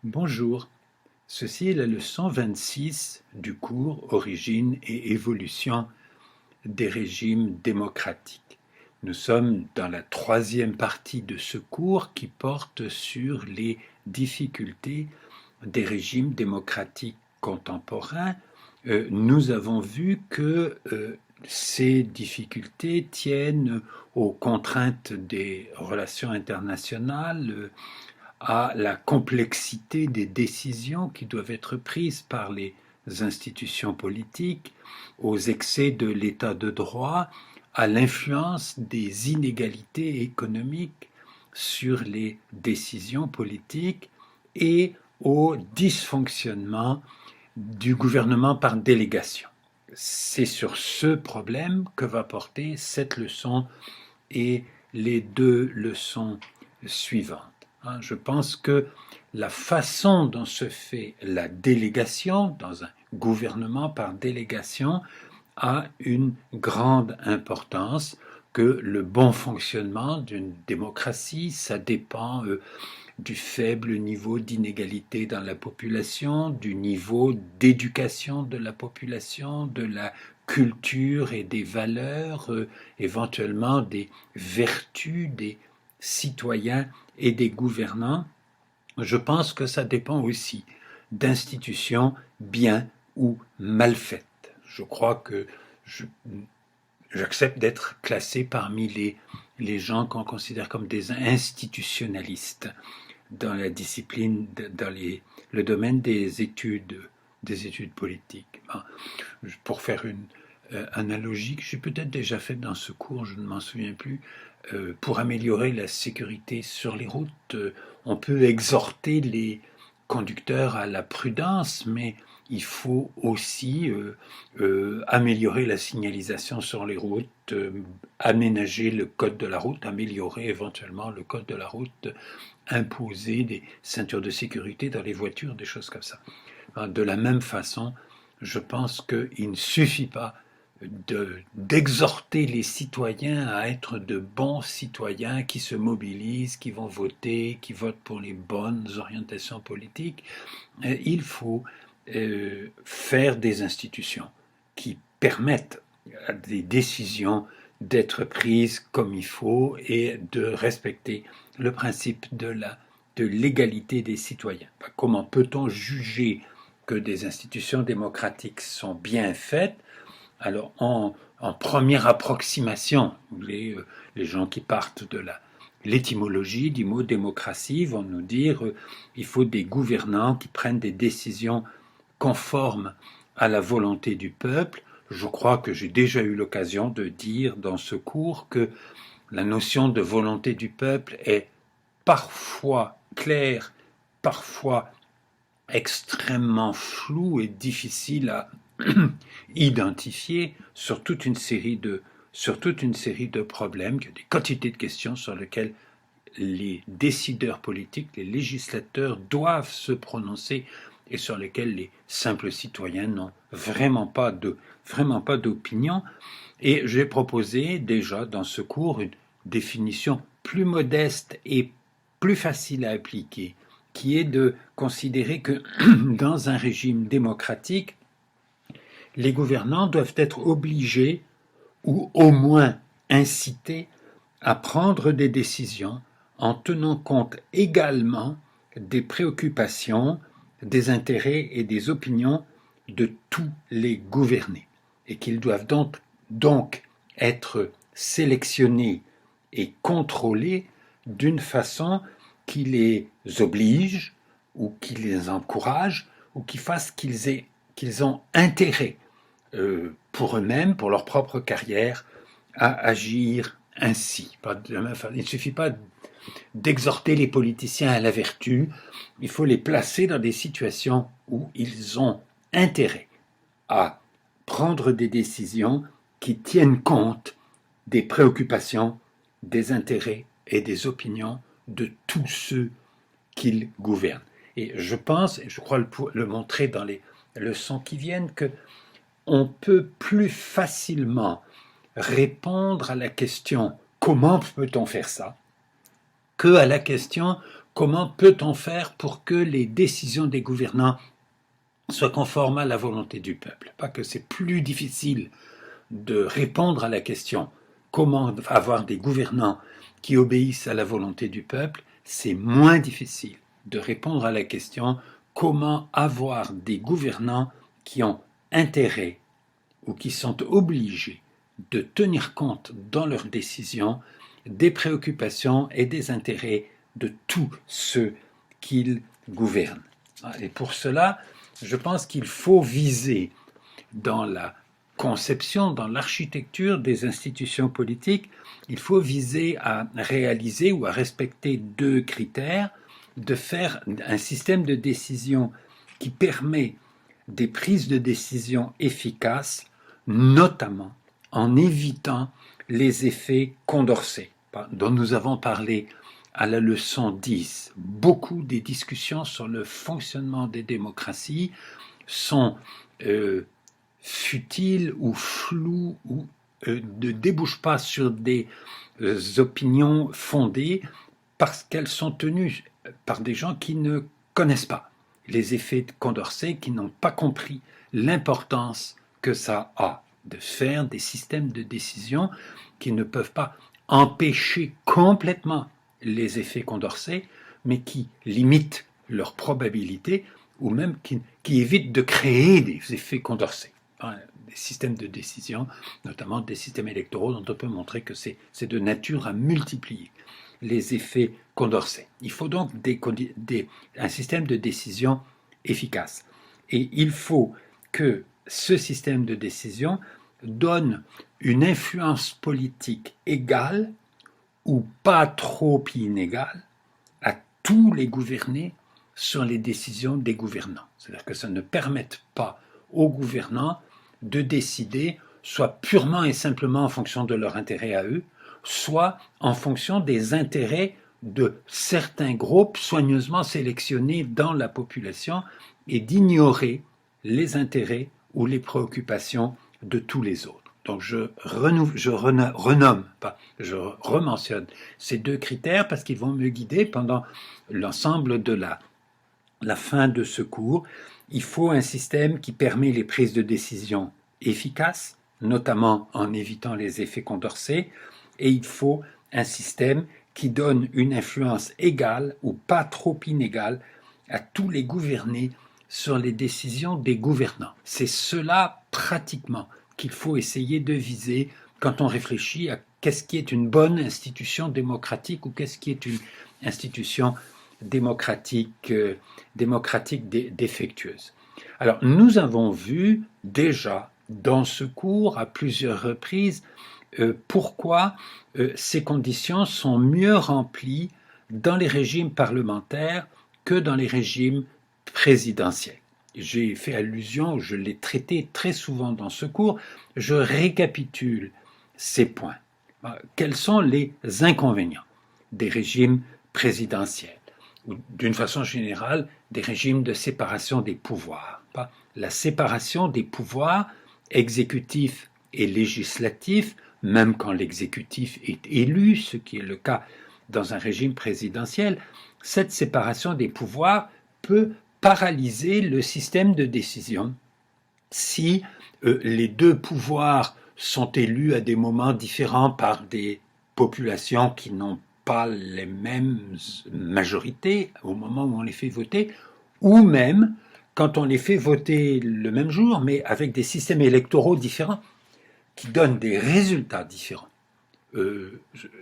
Bonjour, ceci est la leçon 26 du cours Origine et évolution des régimes démocratiques. Nous sommes dans la troisième partie de ce cours qui porte sur les difficultés des régimes démocratiques contemporains. Nous avons vu que ces difficultés tiennent aux contraintes des relations internationales, à la complexité des décisions qui doivent être prises par les institutions politiques, aux excès de l'état de droit, à l'influence des inégalités économiques sur les décisions politiques et au dysfonctionnement du gouvernement par délégation. C'est sur ce problème que va porter cette leçon et les deux leçons suivantes. Je pense que la façon dont se fait la délégation dans un gouvernement par délégation a une grande importance, que le bon fonctionnement d'une démocratie, ça dépend du faible niveau d'inégalité dans la population, du niveau d'éducation de la population, de la culture et des valeurs, éventuellement des vertus des citoyens et des gouvernants. Je pense que ça dépend aussi d'institutions bien ou mal faites. Je crois que j'accepte d'être classé parmi les gens qu'on considère comme des institutionnalistes dans la discipline, dans le domaine des études politiques. Pour faire une analogie que j'ai peut-être déjà faite dans ce cours, je ne m'en souviens plus, pour améliorer la sécurité sur les routes, on peut exhorter les conducteurs à la prudence, mais il faut aussi améliorer la signalisation sur les routes, aménager le code de la route, améliorer éventuellement le code de la route, imposer des ceintures de sécurité dans les voitures, des choses comme ça. De la même façon, je pense qu'il ne suffit pas d'exhorter les citoyens à être de bons citoyens qui se mobilisent, qui vont voter, qui votent pour les bonnes orientations politiques. Il faut faire des institutions qui permettent à des décisions d'être prises comme il faut et de respecter le principe de l'égalité des citoyens. Comment peut-on juger que des institutions démocratiques sont bien faites? Alors, en première approximation, les gens qui partent de l'étymologie du mot démocratie vont nous dire il faut des gouvernants qui prennent des décisions conformes à la volonté du peuple. Je crois que j'ai déjà eu l'occasion de dire dans ce cours que la notion de volonté du peuple est parfois claire, parfois extrêmement floue et difficile à identifier sur toute une série de problèmes, il y a des quantités de questions sur lesquelles les décideurs politiques, les législateurs doivent se prononcer et sur lesquels les simples citoyens n'ont vraiment pas d'opinion. Et j'ai proposé déjà dans ce cours une définition plus modeste et plus facile à appliquer, qui est de considérer que dans un régime démocratique, les gouvernants doivent être obligés, ou au moins incités, à prendre des décisions en tenant compte également des préoccupations, des intérêts et des opinions de tous les gouvernés, et qu'ils doivent donc être sélectionnés et contrôlés d'une façon qui les oblige ou qui les encourage ou qui fasse qu'ils ont intérêt pour eux-mêmes, pour leur propre carrière, à agir ainsi. Il ne suffit pas d'exhorter les politiciens à la vertu, il faut les placer dans des situations où ils ont intérêt à prendre des décisions qui tiennent compte des préoccupations, des intérêts et des opinions de tous ceux qu'ils gouvernent. Et je pense, et je crois le montrer dans les leçons qui viennent, que on peut plus facilement répondre à la question « Comment peut-on faire ça ?» que à la question comment peut-on faire pour que les décisions des gouvernants soient conformes à la volonté du peuple? Pas que c'est plus difficile de répondre à la question comment avoir des gouvernants qui obéissent à la volonté du peuple, c'est moins difficile de répondre à la question comment avoir des gouvernants qui ont intérêt ou qui sont obligés de tenir compte dans leurs décisions des préoccupations et des intérêts de tous ceux qu'ils gouvernent. Et pour cela, je pense qu'il faut viser dans la conception, dans l'architecture des institutions politiques, il faut viser à réaliser ou à respecter deux critères, de faire un système de décision qui permet des prises de décision efficaces, notamment en évitant les effets Condorcet, dont nous avons parlé à la leçon 10. Beaucoup des discussions sur le fonctionnement des démocraties sont futiles ou floues ou ne débouchent pas sur des opinions fondées parce qu'elles sont tenues par des gens qui ne connaissent pas les effets de Condorcet, qui n'ont pas compris l'importance que ça a de faire des systèmes de décision qui ne peuvent pas empêcher complètement les effets Condorcet, mais qui limitent leur probabilité ou même qui évitent de créer des effets Condorcet. Des systèmes de décision, notamment des systèmes électoraux dont on peut montrer que c'est de nature à multiplier les effets Condorcet. Il faut donc un système de décision efficace. Et il faut que ce système de décision donne une influence politique égale ou pas trop inégale à tous les gouvernés sur les décisions des gouvernants. C'est-à-dire que ça ne permette pas aux gouvernants de décider soit purement et simplement en fonction de leur intérêt à eux, soit en fonction des intérêts de certains groupes soigneusement sélectionnés dans la population et d'ignorer les intérêts ou les préoccupations de tous les autres. Donc je rementionne ces deux critères parce qu'ils vont me guider pendant l'ensemble de la fin de ce cours. Il faut un système qui permet les prises de décision efficaces, notamment en évitant les effets Condorcet, et il faut un système qui donne une influence égale ou pas trop inégale à tous les gouvernés sur les décisions des gouvernants. C'est cela pratiquement qu'il faut essayer de viser quand on réfléchit à qu'est-ce qui est une bonne institution démocratique ou qu'est-ce qui est une institution démocratique défectueuse. Alors, nous avons vu déjà dans ce cours à plusieurs reprises pourquoi ces conditions sont mieux remplies dans les régimes parlementaires que dans les régimes présidentiels. J'ai fait allusion, je l'ai traité très souvent dans ce cours, je récapitule ces points. Quels sont les inconvénients des régimes présidentiels ou d'une façon générale des régimes de séparation des pouvoirs? La séparation des pouvoirs exécutifs et législatifs, même quand l'exécutif est élu, ce qui est le cas dans un régime présidentiel, cette séparation des pouvoirs peut paralyser le système de décision si les deux pouvoirs sont élus à des moments différents par des populations qui n'ont pas les mêmes majorités au moment où on les fait voter, ou même quand on les fait voter le même jour, mais avec des systèmes électoraux différents, qui donnent des résultats différents,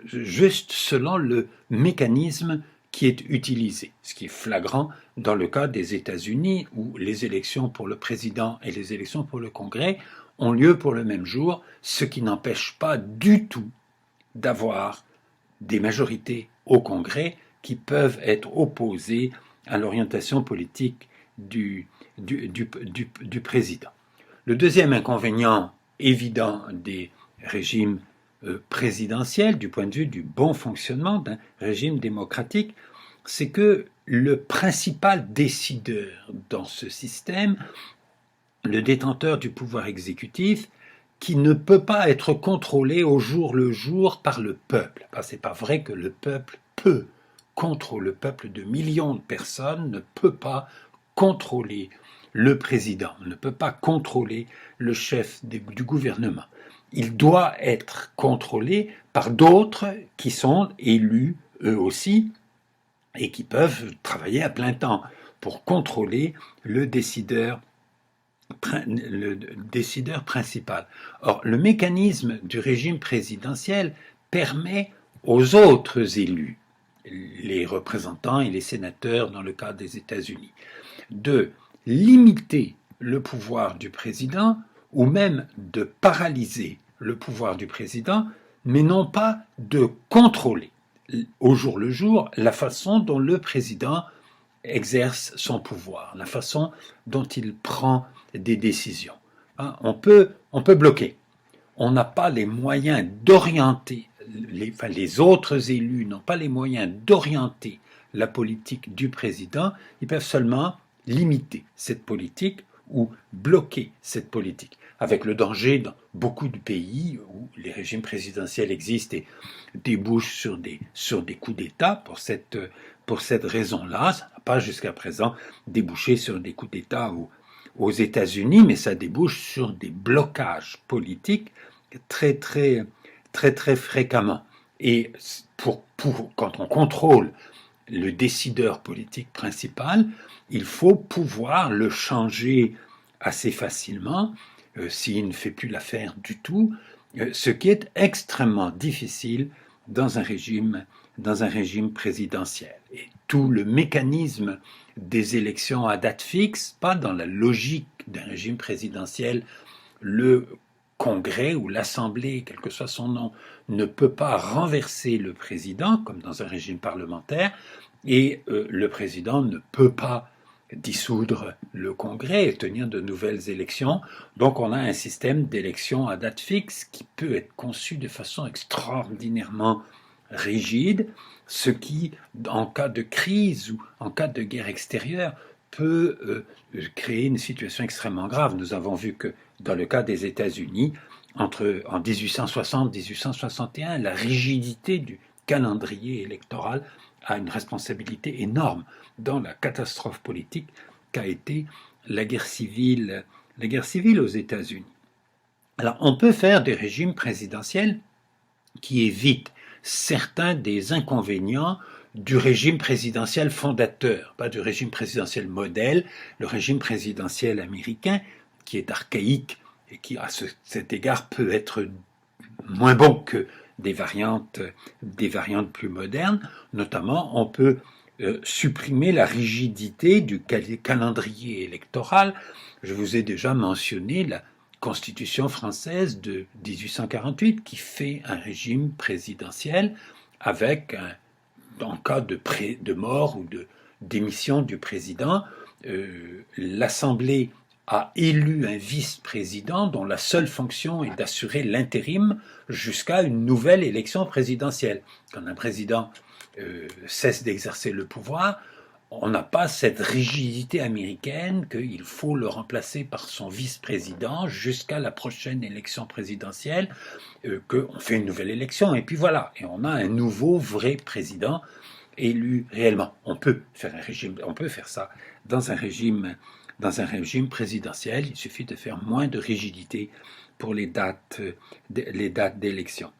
juste selon le mécanisme qui est utilisé, ce qui est flagrant dans le cas des États-Unis, où les élections pour le président et les élections pour le Congrès ont lieu pour le même jour, ce qui n'empêche pas du tout d'avoir des majorités au Congrès qui peuvent être opposées à l'orientation politique du président. Le deuxième inconvénient évident des régimes présidentiels, du point de vue du bon fonctionnement d'un régime démocratique, c'est que le principal décideur dans ce système, le détenteur du pouvoir exécutif, qui ne peut pas être contrôlé au jour le jour par le peuple. C'est pas vrai que le peuple peut contrôle. Le peuple de millions de personnes ne peut pas contrôler le président, ne peut pas contrôler le chef du gouvernement. Il doit être contrôlé par d'autres qui sont élus eux aussi et qui peuvent travailler à plein temps pour contrôler le décideur principal. Or, le mécanisme du régime présidentiel permet aux autres élus, les représentants et les sénateurs dans le cas des États-Unis, de limiter le pouvoir du président ou même de paralyser le pouvoir du président, mais non pas de contrôler au jour le jour la façon dont le président exerce son pouvoir, la façon dont il prend des décisions. On peut bloquer. On n'a pas les moyens d'orienter, les autres élus n'ont pas les moyens d'orienter la politique du président, ils peuvent seulement limiter cette politique ou bloquer cette politique, avec le danger dans beaucoup de pays où les régimes présidentiels existent et débouchent sur des coups d'État. Pour cette raison-là, ça n'a pas jusqu'à présent débouché sur des coups d'État aux États-Unis, mais ça débouche sur des blocages politiques très fréquemment. Et quand on contrôle le décideur politique principal, il faut pouvoir le changer assez facilement s'il ne fait plus l'affaire du tout, ce qui est extrêmement difficile dans un régime présidentiel. Et tout le mécanisme des élections à date fixe, pas dans la logique d'un régime présidentiel, le Congrès ou l'Assemblée, quel que soit son nom, ne peut pas renverser le président, comme dans un régime parlementaire, et le président ne peut pas dissoudre le Congrès et tenir de nouvelles élections. Donc on a un système d'élections à date fixe qui peut être conçu de façon extraordinairement rigide, ce qui, en cas de crise ou en cas de guerre extérieure, peut créer une situation extrêmement grave. Nous avons vu que dans le cas des États-Unis, en 1860 et 1861, la rigidité du calendrier électoral a une responsabilité énorme dans la catastrophe politique qu'a été la guerre civile aux États-Unis. Alors, on peut faire des régimes présidentiels qui évitent certains des inconvénients du régime présidentiel fondateur, pas du régime présidentiel modèle, le régime présidentiel américain, qui est archaïque et qui, à cet égard, peut être moins bon que des variantes plus modernes. Notamment, on peut supprimer la rigidité du calendrier électoral. Je vous ai déjà mentionné la Constitution française de 1848 qui fait un régime présidentiel avec, en cas de mort ou de démission du président, l'Assemblée a élu un vice-président dont la seule fonction est d'assurer l'intérim jusqu'à une nouvelle élection présidentielle. Quand un président cesse d'exercer le pouvoir, on n'a pas cette rigidité américaine qu'il faut le remplacer par son vice-président jusqu'à la prochaine élection présidentielle, qu'on fait une nouvelle élection, et puis voilà, et on a un nouveau vrai président élu réellement. On peut faire ça dans un régime présidentiel. Il suffit de faire moins de rigidité pour les dates d'élection.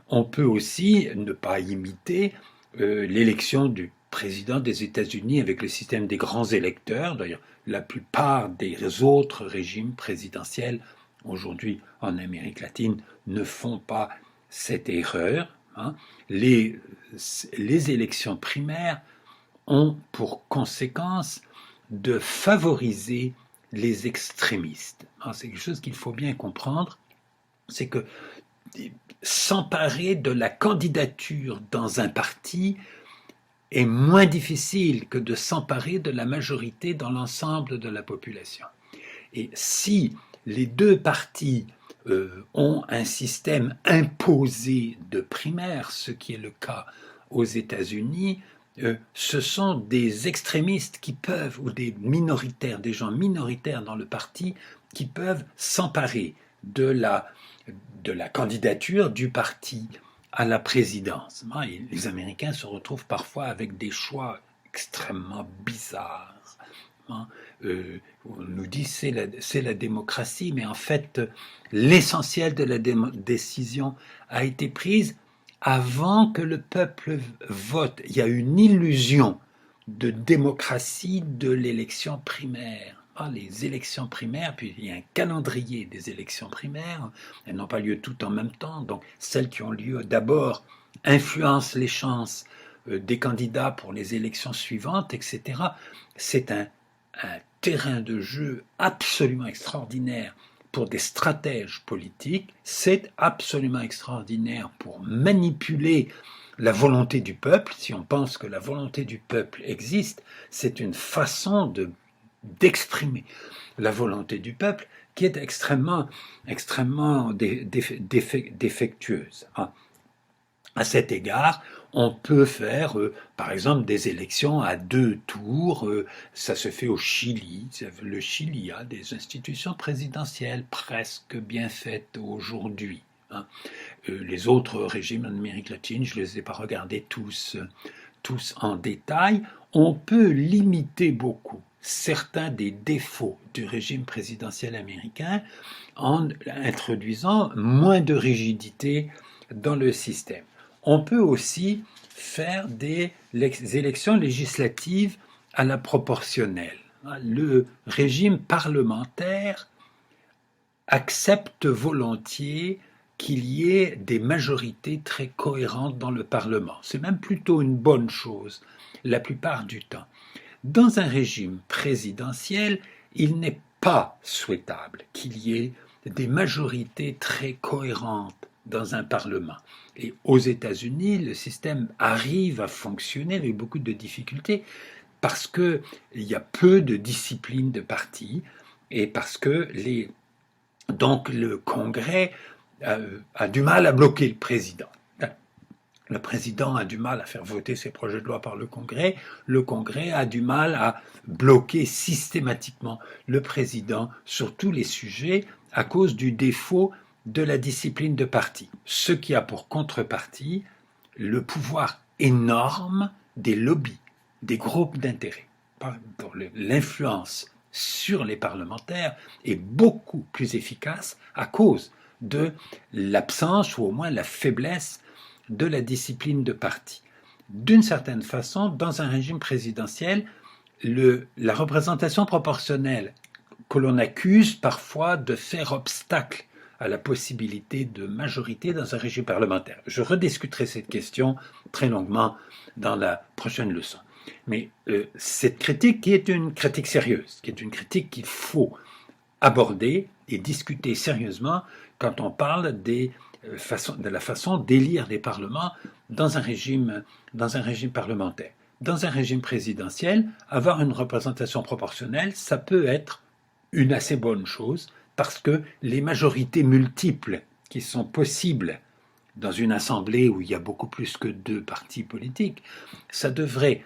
On peut aussi ne pas imiter l'élection du président des États-Unis avec le système des grands électeurs. D'ailleurs, la plupart des autres régimes présidentiels aujourd'hui en Amérique latine ne font pas cette erreur. Les élections primaires ont pour conséquence de favoriser les extrémistes. C'est quelque chose qu'il faut bien comprendre, c'est que s'emparer de la candidature dans un parti est moins difficile que de s'emparer de la majorité dans l'ensemble de la population. Et si les deux partis ont un système imposé de primaires, ce qui est le cas aux États-Unis, ce sont des extrémistes qui peuvent, ou des minoritaires, des gens minoritaires dans le parti, qui peuvent s'emparer de la candidature du parti à la présidence. Les Américains se retrouvent parfois avec des choix extrêmement bizarres. On nous dit c'est la démocratie, mais en fait, l'essentiel de la décision a été prise avant que le peuple vote. Il y a une illusion de démocratie de l'élection primaire. Les élections primaires, puis il y a un calendrier des élections primaires, elles n'ont pas lieu toutes en même temps, donc celles qui ont lieu d'abord influencent les chances des candidats pour les élections suivantes, etc. C'est un terrain de jeu absolument extraordinaire pour des stratèges politiques, c'est absolument extraordinaire pour manipuler la volonté du peuple. Si on pense que la volonté du peuple existe, c'est une façon d'exprimer la volonté du peuple qui est extrêmement défectueuse. À cet égard, on peut faire, par exemple, des élections à 2 tours. Ça se fait au Chili. Le Chili a des institutions présidentielles presque bien faites aujourd'hui. Les autres régimes en Amérique latine, je ne les ai pas regardés tous en détail. On peut limiter beaucoup certains des défauts du régime présidentiel américain en introduisant moins de rigidité dans le système. On peut aussi faire des élections législatives à la proportionnelle. Le régime parlementaire accepte volontiers qu'il y ait des majorités très cohérentes dans le Parlement. C'est même plutôt une bonne chose la plupart du temps. Dans un régime présidentiel, il n'est pas souhaitable qu'il y ait des majorités très cohérentes dans un Parlement. Et aux États-Unis, le système arrive à fonctionner avec beaucoup de difficultés parce qu'il y a peu de discipline de parti et parce que donc le Congrès a du mal à bloquer le président. Le président a du mal à faire voter ses projets de loi par le Congrès a du mal à bloquer systématiquement le président sur tous les sujets à cause du défaut de la discipline de parti. Ce qui a pour contrepartie le pouvoir énorme des lobbies, des groupes d'intérêt. L'influence sur les parlementaires est beaucoup plus efficace à cause de l'absence ou au moins la faiblesse de la discipline de parti. D'une certaine façon, dans un régime présidentiel, la représentation proportionnelle que l'on accuse parfois de faire obstacle à la possibilité de majorité dans un régime parlementaire. Je rediscuterai cette question très longuement dans la prochaine leçon. Mais cette critique qui est une critique sérieuse, qui est une critique qu'il faut aborder et discuter sérieusement quand on parle de la façon d'élire des parlements dans un régime parlementaire. Dans un régime présidentiel, avoir une représentation proportionnelle, ça peut être une assez bonne chose parce que les majorités multiples qui sont possibles dans une assemblée où il y a beaucoup plus que 2 partis politiques, ça devrait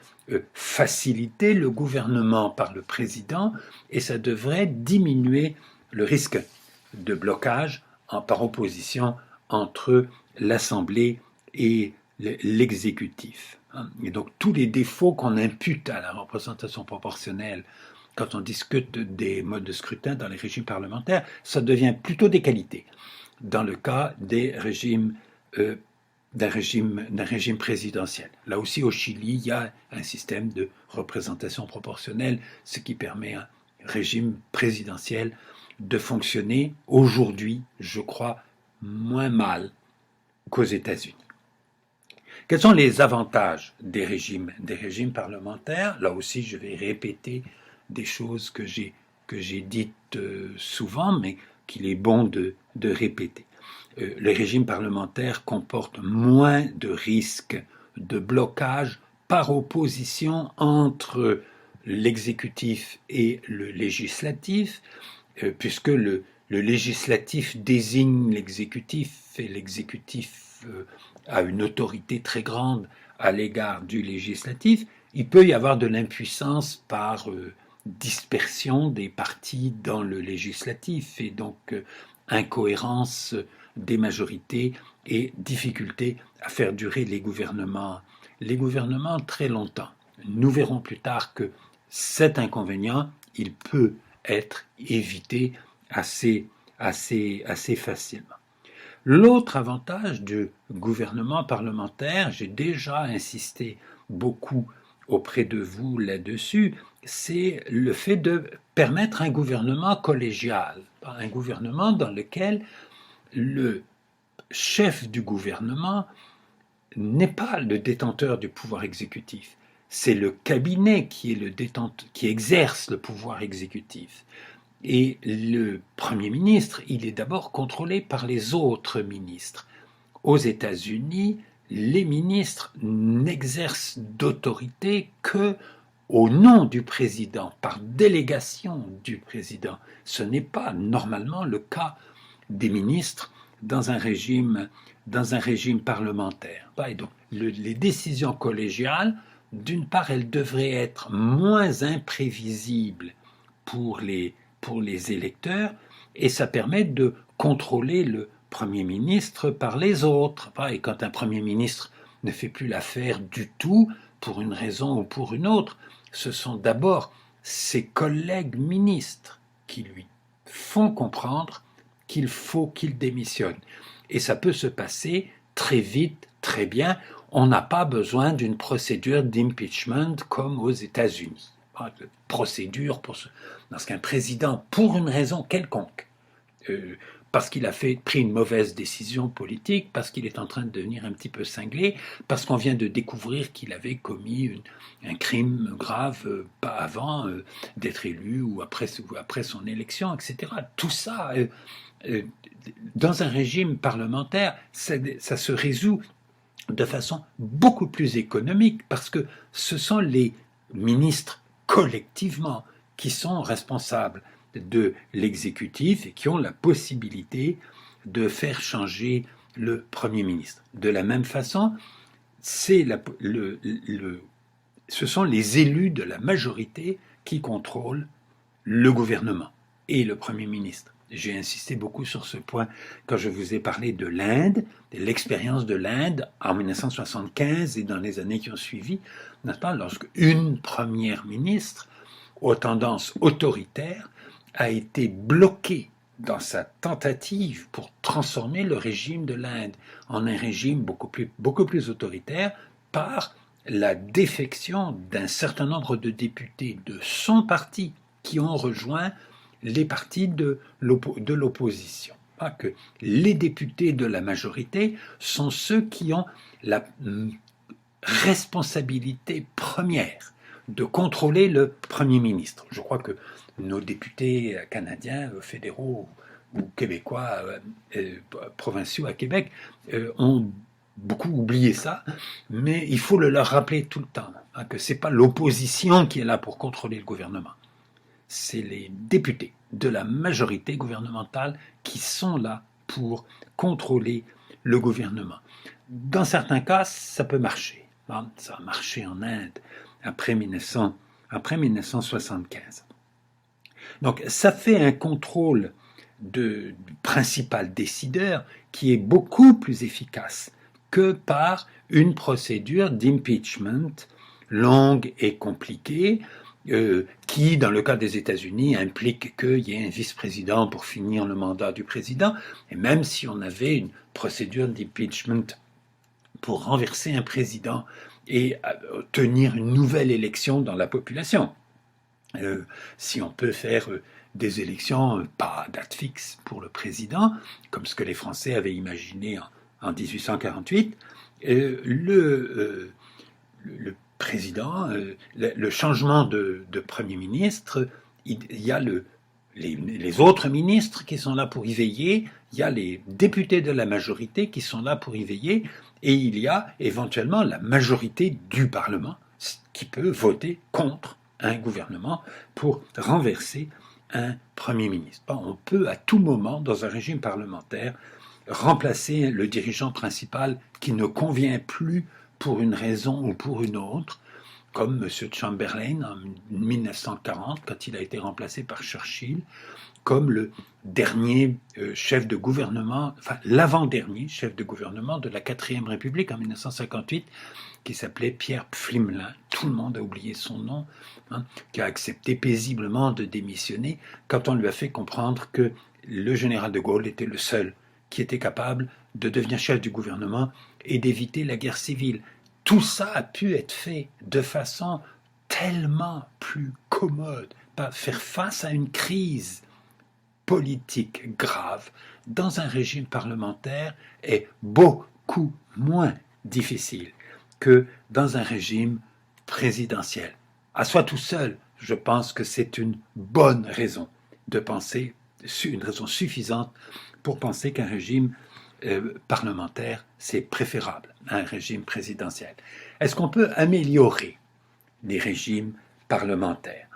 faciliter le gouvernement par le président et ça devrait diminuer le risque de blocage par opposition entre l'Assemblée et l'exécutif. Et donc tous les défauts qu'on impute à la représentation proportionnelle quand on discute des modes de scrutin dans les régimes parlementaires, ça devient plutôt des qualités. Dans le cas des régimes d'un régime présidentiel. Là aussi, au Chili, il y a un système de représentation proportionnelle, ce qui permet à un régime présidentiel de fonctionner aujourd'hui, je crois, moins mal qu'aux États-Unis. Quels sont les avantages des régimes parlementaires? Là aussi, je vais répéter des choses que j'ai dites souvent, mais qu'il est bon de répéter. Le régime parlementaire comporte moins de risques de blocage par opposition entre l'exécutif et le législatif, puisque le législatif désigne l'exécutif et l'exécutif a une autorité très grande à l'égard du législatif. Il peut y avoir de l'impuissance par dispersion des partis dans le législatif et donc incohérence des majorités et difficulté à faire durer les gouvernements très longtemps. Nous verrons plus tard que cet inconvénient, il peut être évité assez facilement. L'autre avantage du gouvernement parlementaire, j'ai déjà insisté beaucoup auprès de vous là-dessus, c'est le fait de permettre un gouvernement collégial, un gouvernement dans lequel le chef du gouvernement n'est pas le détenteur du pouvoir exécutif, c'est le cabinet qui exerce le pouvoir exécutif. Et le Premier ministre, il est d'abord contrôlé par les autres ministres. Aux États-Unis, les ministres n'exercent d'autorité que au nom du président, par délégation du président. Ce n'est pas normalement le cas des ministres dans un régime parlementaire. Et donc, les décisions collégiales, d'une part, elles devraient être moins imprévisibles pour les électeurs, et ça permet de contrôler le Premier ministre par les autres. Et quand un Premier ministre ne fait plus l'affaire du tout, pour une raison ou pour une autre, ce sont d'abord ses collègues ministres qui lui font comprendre qu'il faut qu'il démissionne. Et ça peut se passer très vite, très bien. On n'a pas besoin d'une procédure d'impeachment comme aux États-Unis. Procédure lorsqu'un président, pour une raison quelconque, parce qu'il a pris une mauvaise décision politique, parce qu'il est en train de devenir un petit peu cinglé, parce qu'on vient de découvrir qu'il avait commis un crime grave, pas avant d'être élu ou après son élection, etc. Tout ça, dans un régime parlementaire, ça se résout de façon beaucoup plus économique, parce que ce sont les ministres collectivement qui sont responsables de l'exécutif et qui ont la possibilité de faire changer le Premier ministre. De la même façon, ce sont les élus de la majorité qui contrôlent le gouvernement et le Premier ministre. J'ai insisté beaucoup sur ce point quand je vous ai parlé de l'Inde, de l'expérience de l'Inde en 1975 et dans les années qui ont suivi, n'est-ce pas, lorsque une première ministre aux tendances autoritaires a été bloquée dans sa tentative pour transformer le régime de l'Inde en un régime beaucoup plus autoritaire par la défection d'un certain nombre de députés de son parti qui ont rejoint les partis de l'opposition. Que les députés de la majorité sont ceux qui ont la responsabilité première de contrôler le Premier ministre. Je crois que nos députés canadiens, fédéraux ou québécois, provinciaux à Québec, ont beaucoup oublié ça, mais il faut le leur rappeler tout le temps, que ce n'est pas l'opposition qui est là pour contrôler le gouvernement. C'est les députés de la majorité gouvernementale qui sont là pour contrôler le gouvernement. Dans certains cas, ça peut marcher. Ça a marché en Inde après 1975. Donc, ça fait un contrôle du principal décideur qui est beaucoup plus efficace que par une procédure d'impeachment longue et compliquée, qui, dans le cas des États-Unis, implique qu'il y ait un vice-président pour finir le mandat du président. Et même si on avait une procédure d'impeachment pour renverser un président et tenir une nouvelle élection dans la population, si on peut faire des élections pas à date fixe pour le président, comme ce que les Français avaient imaginé en 1848, le président, le changement de Premier ministre, il y a les autres ministres qui sont là pour y veiller, il y a les députés de la majorité qui sont là pour y veiller, et il y a éventuellement la majorité du Parlement qui peut voter contre un gouvernement pour renverser un Premier ministre. On peut à tout moment, dans un régime parlementaire, remplacer le dirigeant principal qui ne convient plus pour une raison ou pour une autre, comme M. Chamberlain en 1940, quand il a été remplacé par Churchill, comme le dernier chef de gouvernement, enfin l'avant-dernier chef de gouvernement de la 4e République en 1958, qui s'appelait Pierre Pflimlin, tout le monde a oublié son nom, hein, qui a accepté paisiblement de démissionner quand on lui a fait comprendre que le général de Gaulle était le seul qui était capable de devenir chef du gouvernement et d'éviter la guerre civile. Tout ça a pu être fait de façon tellement plus commode, pas faire face à une crise politique grave dans un régime parlementaire est beaucoup moins difficile que dans un régime présidentiel. À soi tout seul, je pense que c'est une bonne raison de penser, une raison suffisante pour penser qu'un régime parlementaire, c'est préférable à un régime présidentiel. Est-ce qu'on peut améliorer les régimes parlementaires?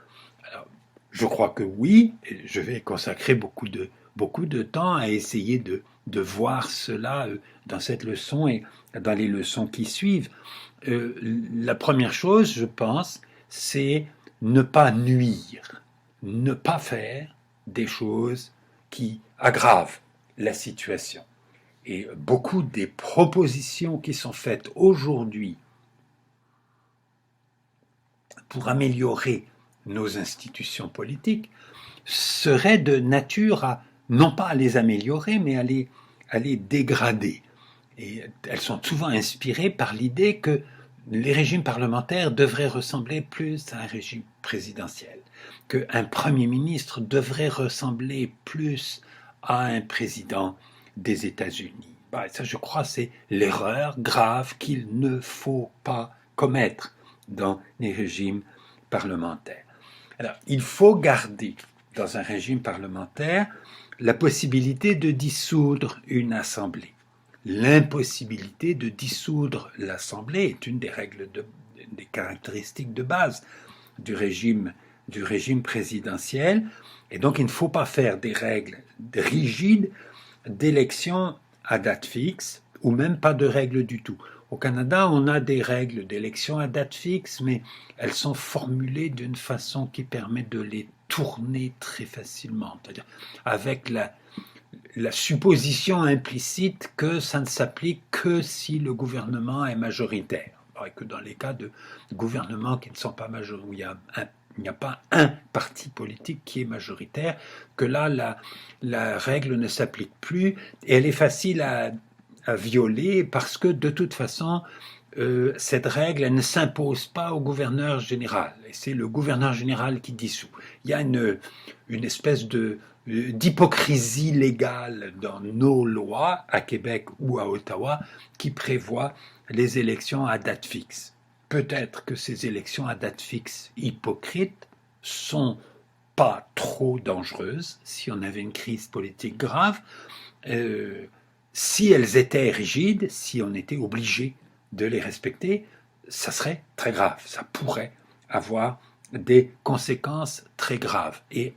Alors, je crois que oui, et je vais consacrer beaucoup de temps à essayer de voir cela dans cette leçon et dans les leçons qui suivent. La première chose, je pense, c'est ne pas nuire, ne pas faire des choses qui aggravent la situation. Et beaucoup des propositions qui sont faites aujourd'hui pour améliorer nos institutions politiques seraient de nature à, non pas à les améliorer, mais à les dégrader. Et elles sont souvent inspirées par l'idée que les régimes parlementaires devraient ressembler plus à un régime présidentiel, qu'un Premier ministre devrait ressembler plus à un président des États-Unis. Ça, je crois, c'est l'erreur grave qu'il ne faut pas commettre dans les régimes parlementaires. Alors, il faut garder dans un régime parlementaire la possibilité de dissoudre une assemblée. L'impossibilité de dissoudre l'assemblée est une des règles, des caractéristiques de base du régime présidentiel. Et donc, il ne faut pas faire des règles rigides d'élection à date fixe, ou même pas de règles du tout. Au Canada, on a des règles d'élection à date fixe, mais elles sont formulées d'une façon qui permet de les tourner très facilement, c'est-à-dire avec la supposition implicite que ça ne s'applique que si le gouvernement est majoritaire, et que dans les cas de gouvernements qui ne sont pas majoritaires, où il n'y a pas un parti politique qui est majoritaire, que là, la règle ne s'applique plus, et elle est facile à violer parce que de toute façon, cette règle elle ne s'impose pas au gouverneur général, et c'est le gouverneur général qui dissout. Il y a une espèce d'hypocrisie légale dans nos lois, à Québec ou à Ottawa, qui prévoit les élections à date fixe. Peut-être que ces élections à date fixe hypocrites sont pas trop dangereuses si on avait une crise politique grave. Si elles étaient rigides, si on était obligé de les respecter, ça serait très grave. Ça pourrait avoir des conséquences très graves. Et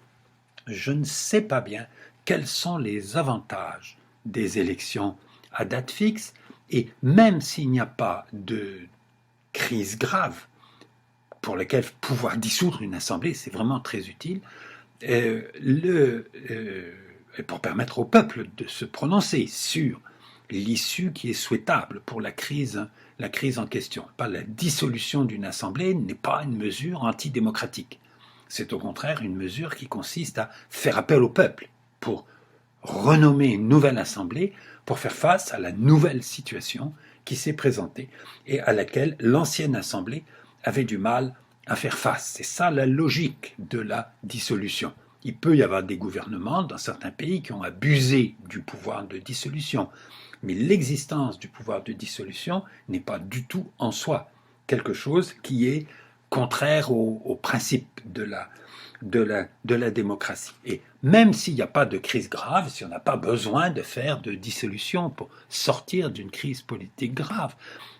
je ne sais pas bien quels sont les avantages des élections à date fixe. Et même s'il n'y a pas de crise grave pour laquelle pouvoir dissoudre une assemblée, c'est vraiment très utile, pour permettre au peuple de se prononcer sur l'issue qui est souhaitable pour la crise en question. La dissolution d'une assemblée n'est pas une mesure antidémocratique. C'est au contraire une mesure qui consiste à faire appel au peuple pour renommer une nouvelle assemblée pour faire face à la nouvelle situation qui s'est présentée et à laquelle l'ancienne assemblée avait du mal à faire face. C'est ça la logique de la dissolution. Il peut y avoir des gouvernements dans certains pays qui ont abusé du pouvoir de dissolution, mais l'existence du pouvoir de dissolution n'est pas du tout en soi quelque chose qui est contraire au principe de la démocratie. Et même s'il n'y a pas de crise grave, si on n'a pas besoin de faire de dissolution pour sortir d'une crise politique grave,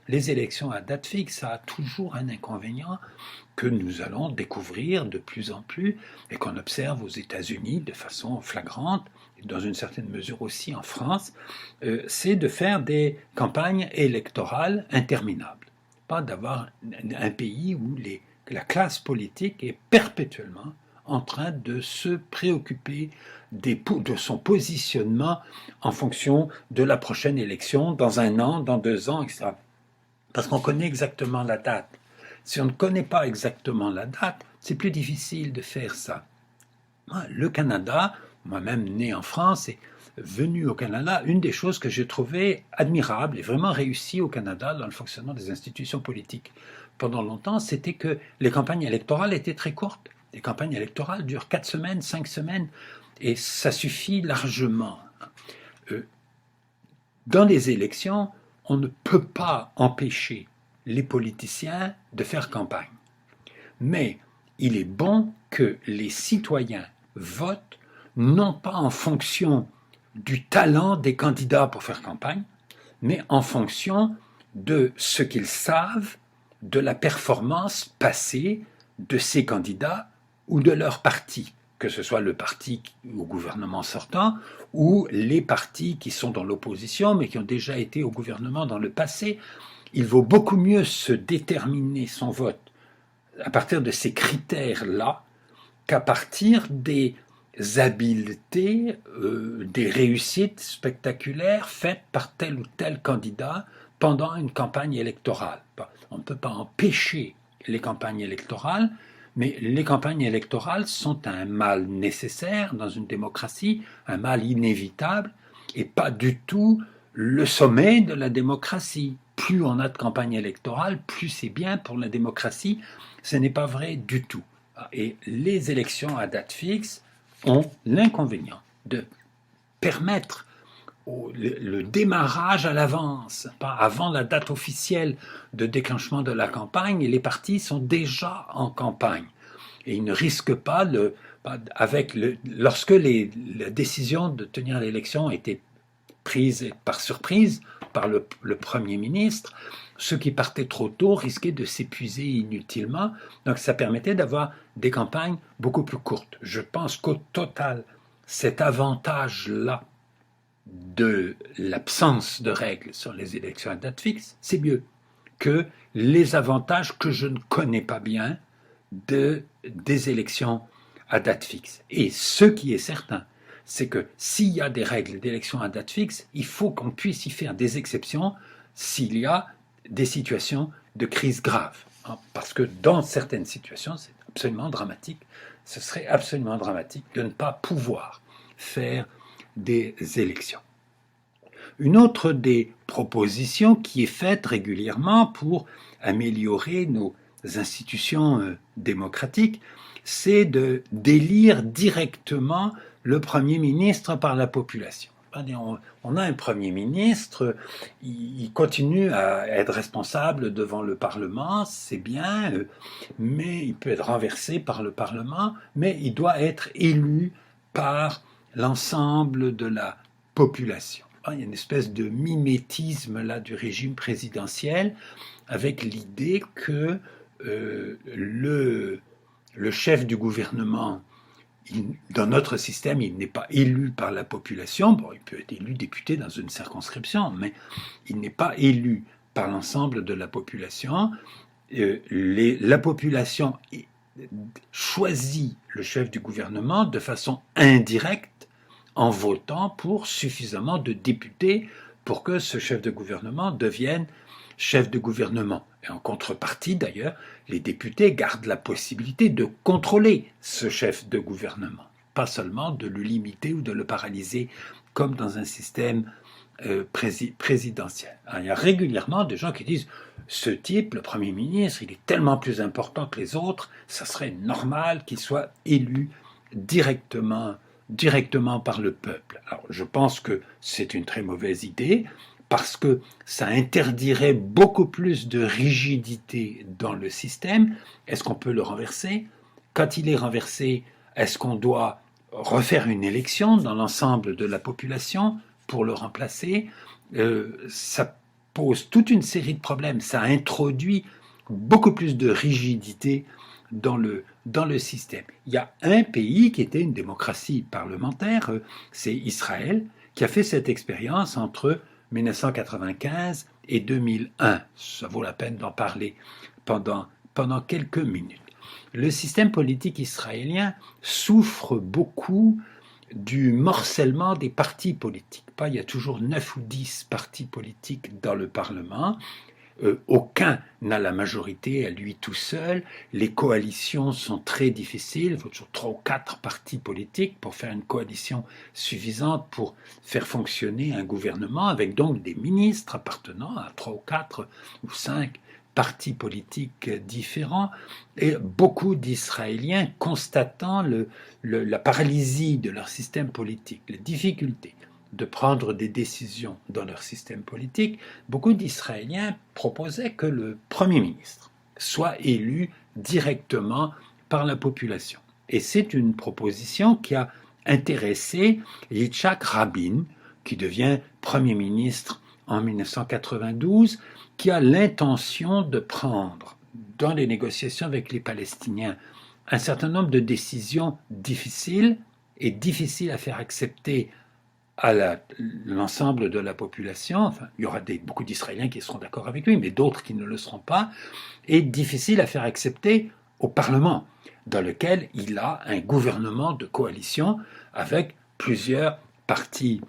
les élections à date fixe, ça a toujours un inconvénient que nous allons découvrir de plus en plus et qu'on observe aux États-Unis de façon flagrante, et dans une certaine mesure aussi en France, c'est de faire des campagnes électorales interminables. pas d'avoir un pays où la classe politique est perpétuellement en train de se préoccuper de son positionnement en fonction de la prochaine élection, dans 1 an, dans 2 ans, etc. Parce qu'on connaît exactement la date. Si on ne connaît pas exactement la date, c'est plus difficile de faire ça. Le Canada, moi-même né en France et venu au Canada, une des choses que j'ai trouvées admirables et vraiment réussies au Canada dans le fonctionnement des institutions politiques pendant longtemps, c'était que les campagnes électorales étaient très courtes. Les campagnes électorales durent 4 semaines, 5 semaines, et ça suffit largement. Dans les élections, on ne peut pas empêcher les politiciens de faire campagne. Mais il est bon que les citoyens votent non pas en fonction du talent des candidats pour faire campagne, mais en fonction de ce qu'ils savent de la performance passée de ces candidats ou de leur parti, que ce soit le parti au gouvernement sortant ou les partis qui sont dans l'opposition mais qui ont déjà été au gouvernement dans le passé. Il vaut beaucoup mieux se déterminer son vote à partir de ces critères-là qu'à partir des habiletés, des réussites spectaculaires faites par tel ou tel candidat pendant une campagne électorale. On ne peut pas empêcher les campagnes électorales, mais les campagnes électorales sont un mal nécessaire dans une démocratie, un mal inévitable, et pas du tout le sommet de la démocratie. Plus on a de campagnes électorales, plus c'est bien pour la démocratie. Ce n'est pas vrai du tout. Et les élections à date fixe ont l'inconvénient de permettre le démarrage à l'avance, pas avant la date officielle de déclenchement de la campagne, et les partis sont déjà en campagne. Et ils ne risquent pas, lorsque la décision de tenir l'élection a été prise par surprise par le Premier ministre, ceux qui partaient trop tôt risquaient de s'épuiser inutilement. Donc ça permettait d'avoir des campagnes beaucoup plus courtes. Je pense qu'au total, cet avantage-là de l'absence de règles sur les élections à date fixe, c'est mieux que les avantages que je ne connais pas bien des élections à date fixe. Et ce qui est certain, c'est que s'il y a des règles d'élection à date fixe, il faut qu'on puisse y faire des exceptions s'il y a des situations de crise grave. Parce que dans certaines situations, c'est absolument dramatique. Ce serait absolument dramatique de ne pas pouvoir faire des élections. Une autre des propositions qui est faite régulièrement pour améliorer nos institutions démocratiques, c'est d'élire directement le Premier ministre par la population. On a un Premier ministre, il continue à être responsable devant le Parlement, c'est bien, mais il peut être renversé par le Parlement, mais il doit être élu par l'ensemble de la population. Il y a une espèce de mimétisme là du régime présidentiel avec l'idée que le chef du gouvernement, dans notre système, il n'est pas élu par la population. Bon, il peut être élu député dans une circonscription, mais il n'est pas élu par l'ensemble de la population. La population choisit le chef du gouvernement de façon indirecte en votant pour suffisamment de députés pour que ce chef de gouvernement devienne chef de gouvernement. Et en contrepartie, d'ailleurs, les députés gardent la possibilité de contrôler ce chef de gouvernement, pas seulement de le limiter ou de le paralyser comme dans un système présidentiel. Alors, il y a régulièrement des gens qui disent « ce type, le Premier ministre, il est tellement plus important que les autres, ça serait normal qu'il soit élu directement par le peuple ». Alors, je pense que c'est une très mauvaise idée, parce que ça interdirait beaucoup plus de rigidité dans le système. Est-ce qu'on peut le renverser? Quand il est renversé, est-ce qu'on doit refaire une élection dans l'ensemble de la population pour le remplacer? Ça pose toute une série de problèmes. Ça introduit beaucoup plus de rigidité dans le système. Il y a un pays qui était une démocratie parlementaire, c'est Israël, qui a fait cette expérience entre 1995 et 2001. Ça vaut la peine d'en parler pendant quelques minutes. Le système politique israélien souffre beaucoup du morcellement des partis politiques. Il y a toujours 9 ou 10 partis politiques dans le Parlement. Aucun n'a la majorité à lui tout seul. Les coalitions sont très difficiles. Il faut toujours 3 ou 4 partis politiques pour faire une coalition suffisante pour faire fonctionner un gouvernement, avec donc des ministres appartenant à 3 ou 4 ou 5 partis politiques différents, et beaucoup d'Israéliens constatant la paralysie de leur système politique, les difficultés de prendre des décisions dans leur système politique, beaucoup d'Israéliens proposaient que le Premier ministre soit élu directement par la population. Et c'est une proposition qui a intéressé Yitzhak Rabin, qui devient Premier ministre en 1992, qui a l'intention de prendre, dans les négociations avec les Palestiniens, un certain nombre de décisions difficiles et difficiles à faire accepter à l'ensemble de la population. Enfin, il y aura beaucoup d'Israéliens qui seront d'accord avec lui, mais d'autres qui ne le seront pas, et difficile à faire accepter au Parlement, dans lequel il a un gouvernement de coalition avec plusieurs partis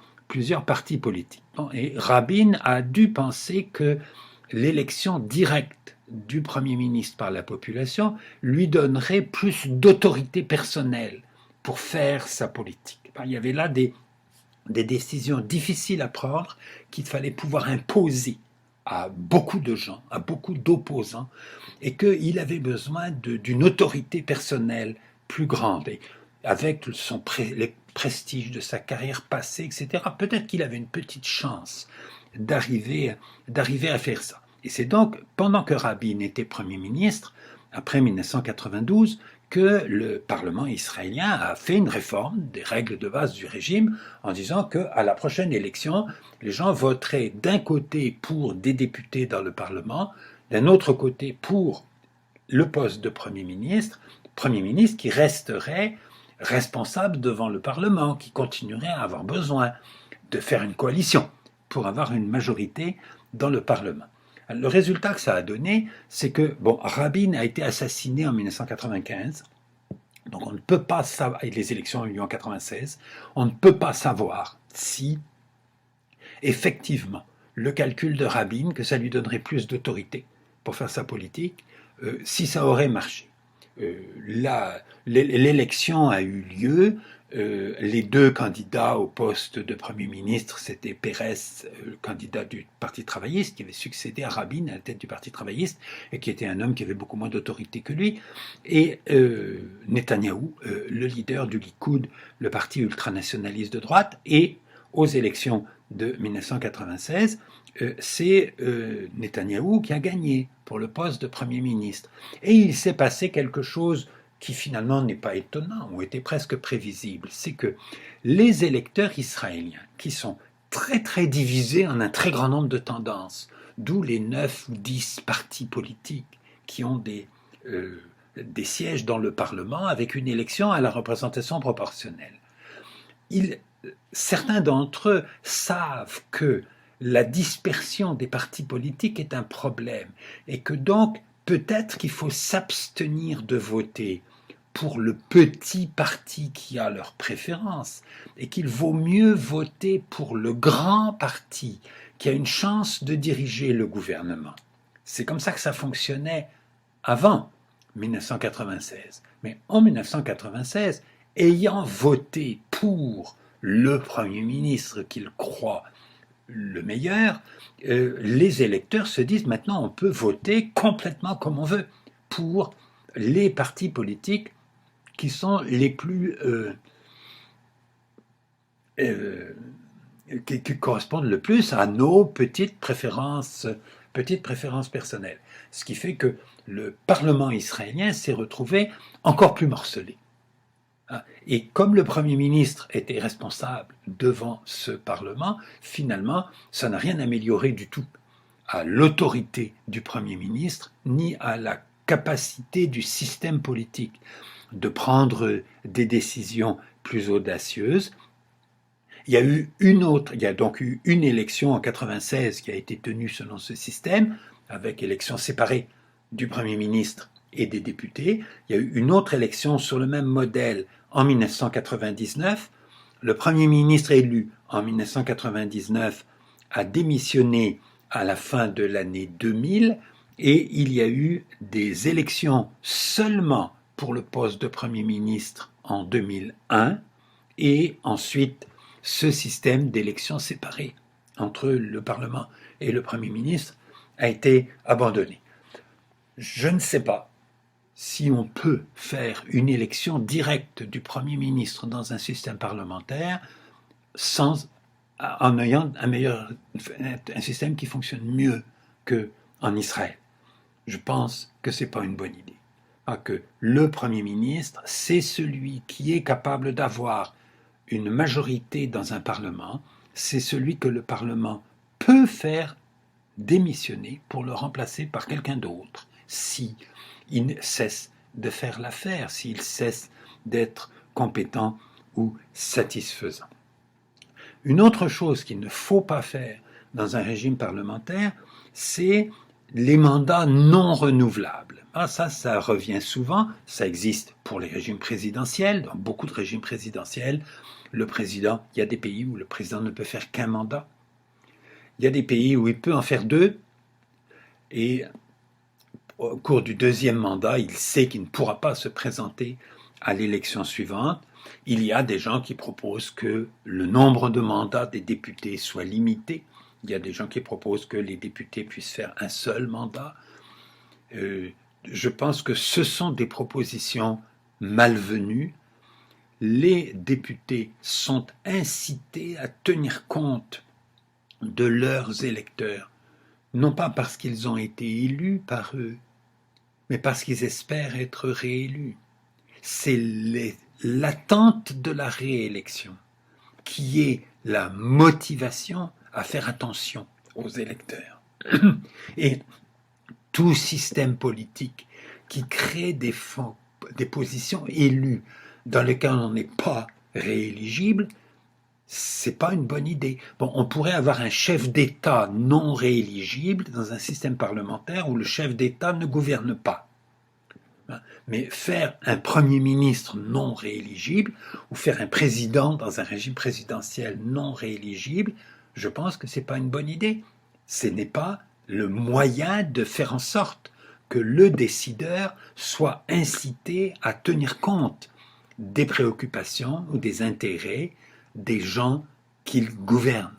politiques. Et Rabin a dû penser que l'élection directe du Premier ministre par la population lui donnerait plus d'autorité personnelle pour faire sa politique. Il y avait là des décisions difficiles à prendre qu'il fallait pouvoir imposer à beaucoup de gens, à beaucoup d'opposants, et qu'il avait besoin d'une autorité personnelle plus grande. Et avec les prestiges de sa carrière passée, etc., peut-être qu'il avait une petite chance d'arriver à faire ça. Et c'est donc pendant que Rabin était Premier ministre, après 1992, que le Parlement israélien a fait une réforme des règles de base du régime en disant qu'à la prochaine élection, les gens voteraient d'un côté pour des députés dans le Parlement, d'un autre côté pour le poste de Premier ministre qui resterait responsable devant le Parlement, qui continuerait à avoir besoin de faire une coalition pour avoir une majorité dans le Parlement. Le résultat que ça a donné, c'est que Rabin a été assassiné en 1995, donc on ne peut pas savoir, et les élections ont eu lieu en 1996, on ne peut pas savoir si effectivement le calcul de Rabin, que ça lui donnerait plus d'autorité pour faire sa politique, si ça aurait marché. L'élection a eu lieu. Les deux candidats au poste de Premier ministre, c'était Pérez, le candidat du Parti travailliste, qui avait succédé à Rabin à la tête du Parti travailliste, et qui était un homme qui avait beaucoup moins d'autorité que lui, et Netanyahou, le leader du Likoud, le parti ultranationaliste de droite. Et aux élections de 1996, c'est Netanyahou qui a gagné pour le poste de Premier ministre. Et il s'est passé quelque chose qui finalement n'est pas étonnant, ou était presque prévisible, c'est que les électeurs israéliens, qui sont très très divisés en un très grand nombre de tendances, d'où les 9 ou 10 partis politiques qui ont des sièges dans le Parlement avec une élection à la représentation proportionnelle. Certains d'entre eux savent que la dispersion des partis politiques est un problème, et que donc peut-être qu'il faut s'abstenir de voter pour le petit parti qui a leur préférence, et qu'il vaut mieux voter pour le grand parti qui a une chance de diriger le gouvernement. C'est comme ça que ça fonctionnait avant 1996. Mais en 1996, ayant voté pour le Premier ministre qu'il croit le meilleur, les électeurs se disent maintenant on peut voter complètement comme on veut pour les partis politiques qui sont les plus qui correspondent le plus à nos petites préférences personnelles. Ce qui fait que le Parlement israélien s'est retrouvé encore plus morcelé. Et comme le Premier ministre était responsable devant ce Parlement, finalement, ça n'a rien amélioré du tout à l'autorité du Premier ministre, ni à la capacité du système politique de prendre des décisions plus audacieuses. Il y a donc eu une élection en 96 qui a été tenue selon ce système, avec élection séparée du Premier ministre et des députés. Il y a eu une autre élection sur le même modèle en 1999. Le Premier ministre élu en 1999 a démissionné à la fin de l'année 2000 et il y a eu des élections seulement pour le poste de Premier ministre en 2001 et ensuite ce système d'élections séparées entre le Parlement et le Premier ministre a été abandonné. Je ne sais pas si on peut faire une élection directe du Premier ministre dans un système parlementaire en ayant un système qui fonctionne mieux qu'en Israël. Je pense que ce n'est pas une bonne idée. Que le Premier ministre, c'est celui qui est capable d'avoir une majorité dans un Parlement, c'est celui que le Parlement peut faire démissionner pour le remplacer par quelqu'un d'autre, si il cesse de faire l'affaire, s'il cesse d'être compétent ou satisfaisant. Une autre chose qu'il ne faut pas faire dans un régime parlementaire, c'est les mandats non renouvelables. Ça revient souvent, ça existe pour les régimes présidentiels, dans beaucoup de régimes présidentiels, le président, il y a des pays où le président ne peut faire qu'un mandat, il y a des pays où il peut en faire deux, et au cours du deuxième mandat, il sait qu'il ne pourra pas se présenter à l'élection suivante. Il y a des gens qui proposent que le nombre de mandats des députés soit limité. Il y a des gens qui proposent que les députés puissent faire un seul mandat. Je pense que ce sont des propositions malvenues. Les députés sont incités à tenir compte de leurs électeurs, non pas parce qu'ils ont été élus par eux, mais parce qu'ils espèrent être réélus. C'est l'attente de la réélection qui est la motivation à faire attention aux électeurs. Et tout système politique qui crée des positions élues dans lesquelles on n'est pas rééligible, c'est pas une bonne idée. Bon, on pourrait avoir un chef d'État non rééligible dans un système parlementaire où le chef d'État ne gouverne pas. Mais faire un Premier ministre non rééligible ou faire un président dans un régime présidentiel non rééligible, je pense que ce n'est pas une bonne idée. Ce n'est pas le moyen de faire en sorte que le décideur soit incité à tenir compte des préoccupations ou des intérêts des gens qu'il gouverne.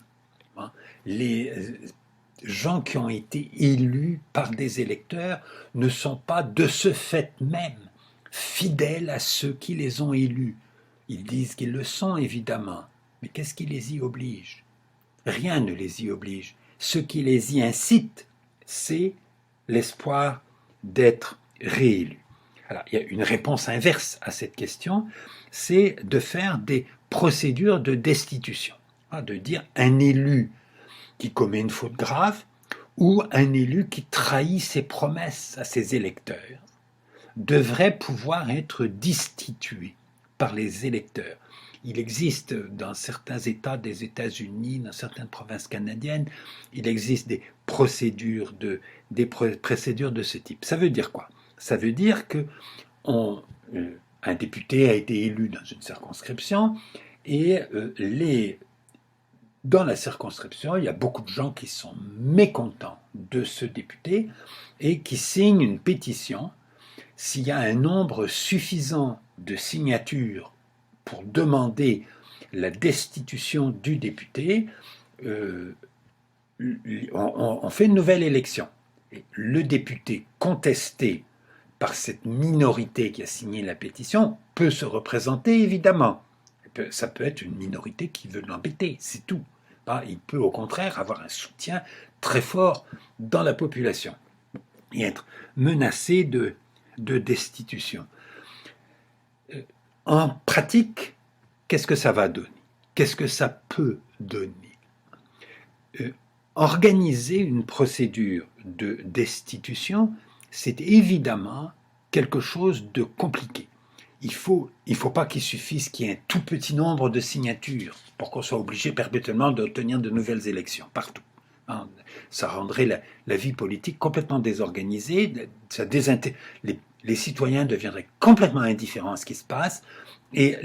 Les gens qui ont été élus par des électeurs ne sont pas de ce fait même fidèles à ceux qui les ont élus. Ils disent qu'ils le sont évidemment, mais qu'est-ce qui les y oblige? Rien ne les y oblige. Ce qui les y incite, c'est l'espoir d'être réélus. Alors, il y a une réponse inverse à cette question, c'est de faire des procédures de destitution, de dire un élu qui commet une faute grave ou un élu qui trahit ses promesses à ses électeurs devrait pouvoir être destitué par les électeurs. Il existe dans certains États des États-Unis, dans certaines provinces canadiennes, il existe des procédures de ce type. Ça veut dire quoi? Ça veut dire que un député a été élu dans une circonscription et dans la circonscription, il y a beaucoup de gens qui sont mécontents de ce député et qui signent une pétition. S'il y a un nombre suffisant de signatures pour demander la destitution du député, on fait une nouvelle élection. Et le député contesté par cette minorité qui a signé la pétition peut se représenter, évidemment. Ça peut être une minorité qui veut l'embêter, c'est tout. Il peut au contraire avoir un soutien très fort dans la population et être menacé de destitution. En pratique, qu'est-ce que ça va donner? Qu'est-ce que ça peut donner? Organiser une procédure de destitution, c'est évidemment quelque chose de compliqué. il faut pas qu'il suffise qu'il y ait un tout petit nombre de signatures pour qu'on soit obligé perpétuellement d'obtenir de nouvelles élections, partout. Ça rendrait la vie politique complètement désorganisée, les citoyens deviendraient complètement indifférents à ce qui se passe, et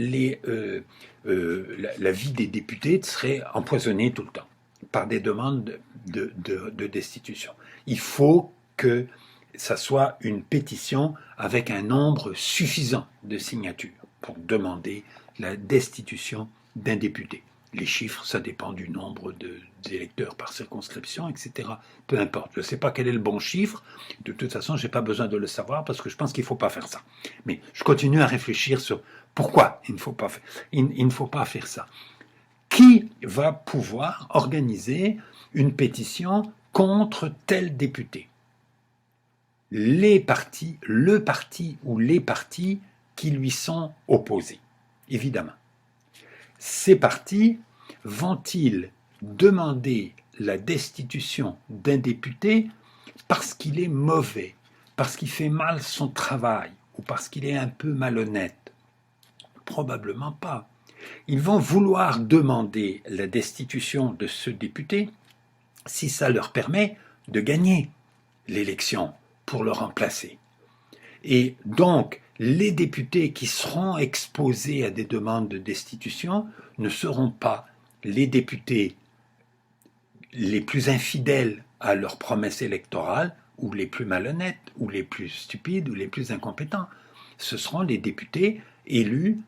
la vie des députés serait empoisonnée tout le temps par des demandes de destitution. Il faut que ça soit une pétition avec un nombre suffisant de signatures pour demander la destitution d'un député. Les chiffres, ça dépend du nombre d'électeurs par circonscription, etc. Peu importe. Je ne sais pas quel est le bon chiffre. De toute façon, je n'ai pas besoin de le savoir parce que je pense qu'il ne faut pas faire ça. Mais je continue à réfléchir sur pourquoi il ne faut pas faire ça. Qui va pouvoir organiser une pétition contre tel député? Le parti ou les partis qui lui sont opposés, évidemment. Ces partis vont-ils demander la destitution d'un député parce qu'il est mauvais, parce qu'il fait mal son travail ou parce qu'il est un peu malhonnête? Probablement pas. Ils vont vouloir demander la destitution de ce député si ça leur permet de gagner l'élection pour le remplacer. Et donc, les députés qui seront exposés à des demandes de destitution ne seront pas les députés les plus infidèles à leurs promesses électorales, ou les plus malhonnêtes, ou les plus stupides, ou les plus incompétents. Ce seront les députés élus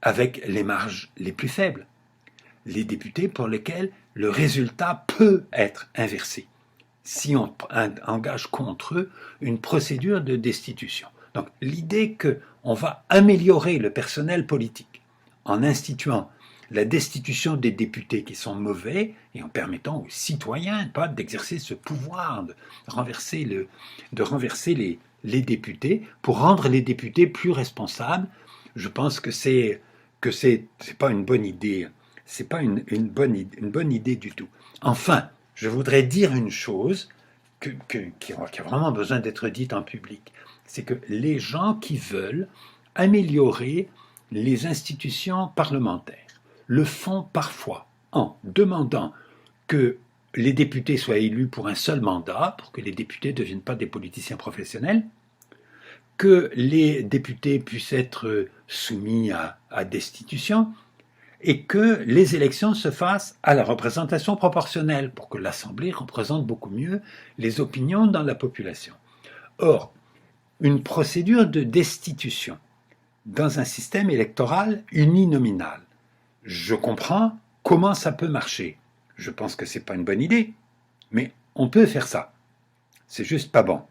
avec les marges les plus faibles. Les députés pour lesquels le résultat peut être inversé si on engage contre eux une procédure de destitution. Donc l'idée qu'on va améliorer le personnel politique en instituant la destitution des députés qui sont mauvais et en permettant aux citoyens pas d'exercer ce pouvoir de renverser les députés pour rendre les députés plus responsables, je pense que c'est pas une bonne idée. C'est pas une bonne idée du tout. Enfin, je voudrais dire une chose qui a vraiment besoin d'être dite en public. C'est que les gens qui veulent améliorer les institutions parlementaires le font parfois en demandant que les députés soient élus pour un seul mandat, pour que les députés ne deviennent pas des politiciens professionnels, que les députés puissent être soumis à destitution, et que les élections se fassent à la représentation proportionnelle, pour que l'Assemblée représente beaucoup mieux les opinions dans la population. Or, une procédure de destitution dans un système électoral uninominal, je comprends comment ça peut marcher. Je pense que ce n'est pas une bonne idée, mais on peut faire ça. C'est juste pas bon.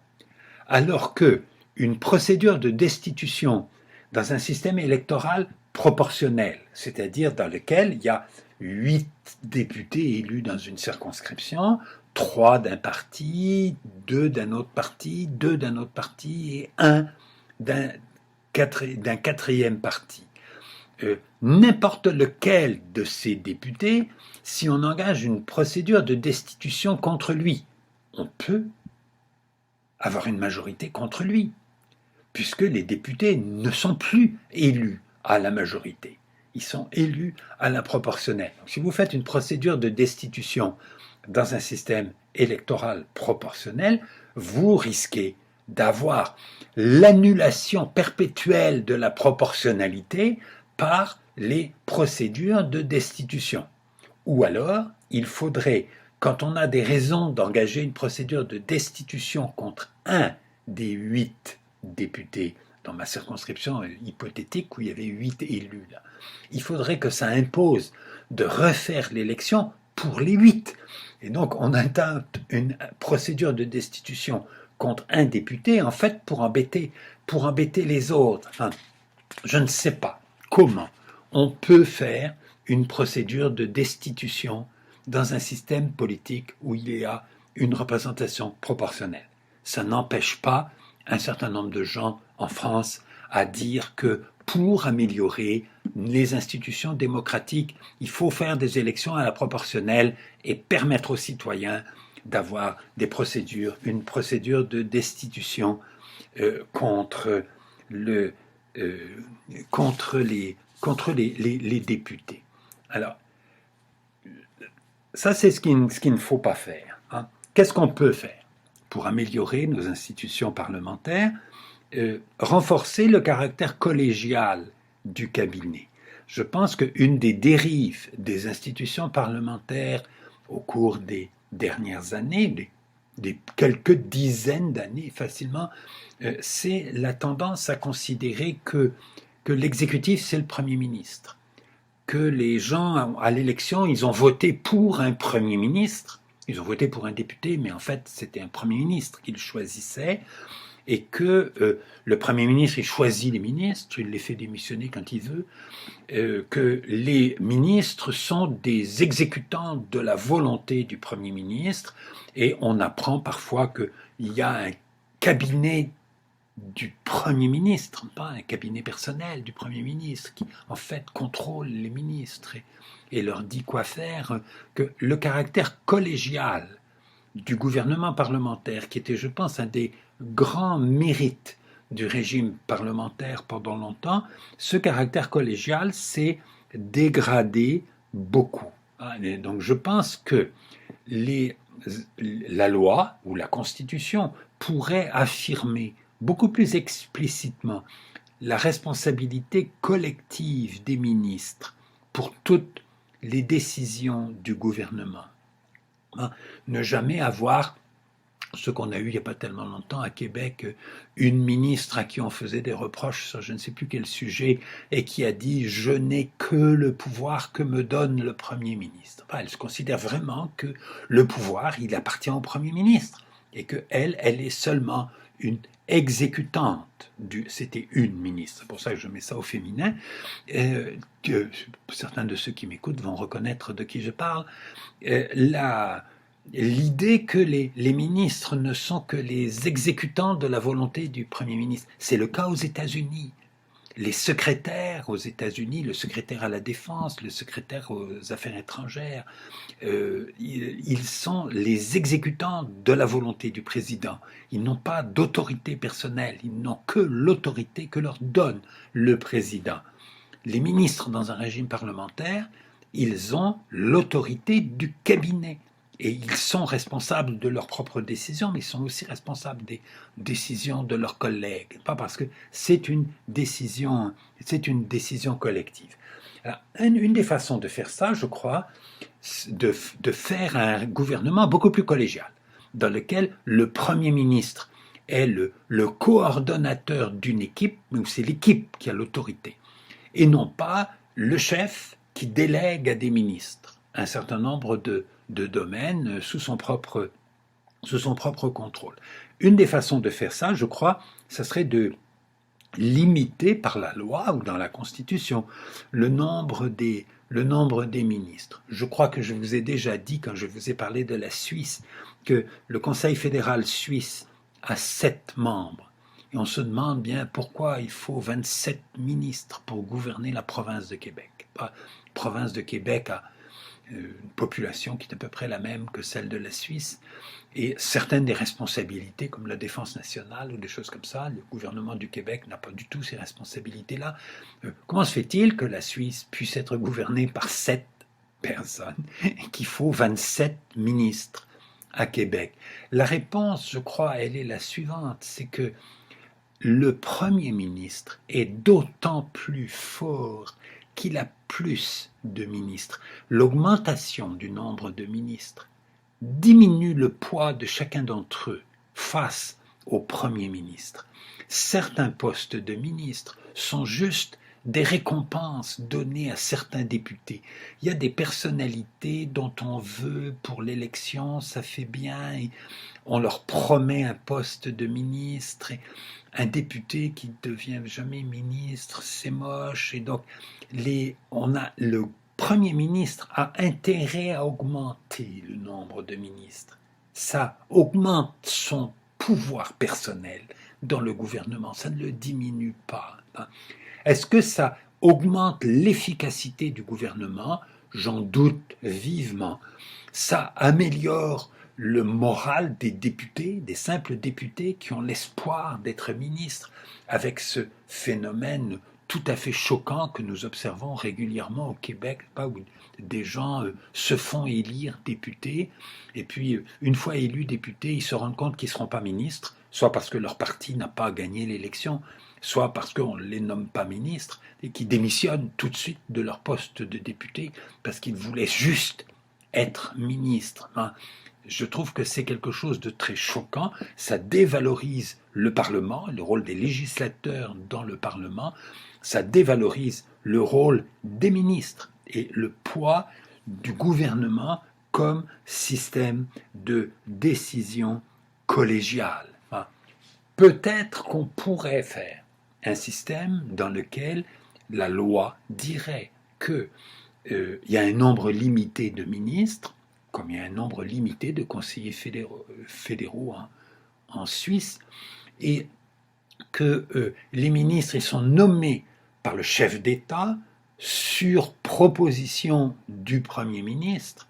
Alors que une procédure de destitution dans un système électoral proportionnel, c'est-à-dire dans lequel il y a 8 députés élus dans une circonscription, 3 d'un parti, 2 d'un autre parti, 2 d'un autre parti et 1 d'un quatrième parti. N'importe lequel de ces députés, si on engage une procédure de destitution contre lui, on peut avoir une majorité contre lui, puisque les députés ne sont plus élus à la majorité. Ils sont élus à la proportionnelle. Donc, si vous faites une procédure de destitution dans un système électoral proportionnel, vous risquez d'avoir l'annulation perpétuelle de la proportionnalité par les procédures de destitution. Ou alors, il faudrait, quand on a des raisons d'engager une procédure de destitution contre un des 8 députés, dans ma circonscription hypothétique où il y avait 8 élus, là, il faudrait que ça impose de refaire l'élection pour les 8. Et donc on intente une procédure de destitution contre un député, en fait pour embêter les autres. Enfin, je ne sais pas comment on peut faire une procédure de destitution dans un système politique où il y a une représentation proportionnelle. Ça n'empêche pas un certain nombre de gens en France à dire que pour améliorer les institutions démocratiques, il faut faire des élections à la proportionnelle et permettre aux citoyens d'avoir une procédure de destitution contre contre les députés. Alors, ça c'est ce qu'il ne faut pas faire. Hein. Qu'est-ce qu'on peut faire pour améliorer nos institutions parlementaires? Renforcer le caractère collégial du cabinet. Je pense qu'une des dérives des institutions parlementaires au cours des dernières années, des quelques dizaines d'années facilement, c'est la tendance à considérer que l'exécutif, c'est le Premier ministre, que les gens, à l'élection, ils ont voté pour un Premier ministre, ils ont voté pour un député, mais en fait, c'était un Premier ministre qu'ils choisissaient, et que le Premier ministre, il choisit les ministres, il les fait démissionner quand il veut, que les ministres sont des exécutants de la volonté du Premier ministre, et on apprend parfois qu'il y a un cabinet du Premier ministre, pas un cabinet personnel du Premier ministre, qui en fait contrôle les ministres et leur dit quoi faire, que le caractère collégial du gouvernement parlementaire, qui était, je pense, un des grands mérites du régime parlementaire pendant longtemps, ce caractère collégial s'est dégradé beaucoup. Et donc je pense que la loi ou la Constitution pourrait affirmer beaucoup plus explicitement la responsabilité collective des ministres pour toutes les décisions du gouvernement. Ne jamais avoir ce qu'on a eu il n'y a pas tellement longtemps à Québec, une ministre à qui on faisait des reproches sur je ne sais plus quel sujet et qui a dit « je n'ai que le pouvoir que me donne le Premier ministre ». Elle se considère vraiment que le pouvoir, il appartient au Premier ministre et qu'elle est seulement une exécutante c'était une ministre, c'est pour ça que je mets ça au féminin, que certains de ceux qui m'écoutent vont reconnaître de qui je parle, l'idée que les ministres ne sont que les exécutants de la volonté du Premier ministre. C'est le cas aux États-Unis. Les secrétaires aux États-Unis, le secrétaire à la Défense, le secrétaire aux Affaires étrangères, ils sont les exécutants de la volonté du président. Ils n'ont pas d'autorité personnelle, ils n'ont que l'autorité que leur donne le président. Les ministres dans un régime parlementaire, ils ont l'autorité du cabinet. Et ils sont responsables de leurs propres décisions, mais ils sont aussi responsables des décisions de leurs collègues. Pas parce que c'est une décision collective. Alors, une des façons de faire ça, je crois, de faire un gouvernement beaucoup plus collégial, dans lequel le Premier ministre est le coordonnateur d'une équipe, mais c'est l'équipe qui a l'autorité, et non pas le chef qui délègue à des ministres un certain nombre de domaines sous son propre contrôle. Une des façons de faire ça, je crois, ça serait de limiter par la loi ou dans la Constitution le nombre des ministres. Je crois que je vous ai déjà dit, quand je vous ai parlé de la Suisse, que le Conseil fédéral suisse a 7 membres. Et on se demande bien pourquoi il faut 27 ministres pour gouverner la province de Québec. La province de Québec a une population qui est à peu près la même que celle de la Suisse, et certaines des responsabilités, comme la défense nationale ou des choses comme ça, le gouvernement du Québec n'a pas du tout ces responsabilités-là. Comment se fait-il que la Suisse puisse être gouvernée par 7 personnes et qu'il faut 27 ministres à Québec? La réponse, je crois, elle est la suivante, c'est que le Premier ministre est d'autant plus fort qu'il a plus de ministres. L'augmentation du nombre de ministres diminue le poids de chacun d'entre eux face au Premier ministre. Certains postes de ministres sont juste des récompenses données à certains députés. Il y a des personnalités dont on veut pour l'élection, ça fait bien, et on leur promet un poste de ministre, et un député qui ne devient jamais ministre, c'est moche, et donc le Premier ministre a intérêt à augmenter le nombre de ministres. Ça augmente son pouvoir personnel dans le gouvernement, ça ne le diminue pas. Est-ce que ça augmente l'efficacité du gouvernement? J'en doute vivement. Ça améliore le moral des députés, des simples députés qui ont l'espoir d'être ministres, avec ce phénomène tout à fait choquant que nous observons régulièrement au Québec, où des gens se font élire députés, et puis une fois élus députés, ils se rendent compte qu'ils ne seront pas ministres, soit parce que leur parti n'a pas gagné l'élection, soit parce qu'on ne les nomme pas ministres, et qui démissionnent tout de suite de leur poste de député, parce qu'ils voulaient juste être ministres. Je trouve que c'est quelque chose de très choquant, ça dévalorise le Parlement, le rôle des législateurs dans le Parlement, ça dévalorise le rôle des ministres et le poids du gouvernement comme système de décision collégiale. Peut-être qu'on pourrait faire un système dans lequel la loi dirait qu'il y a un nombre limité de ministres, comme il y a un nombre limité de conseillers fédéraux en Suisse, et que les ministres ils sont nommés par le chef d'État sur proposition du Premier ministre,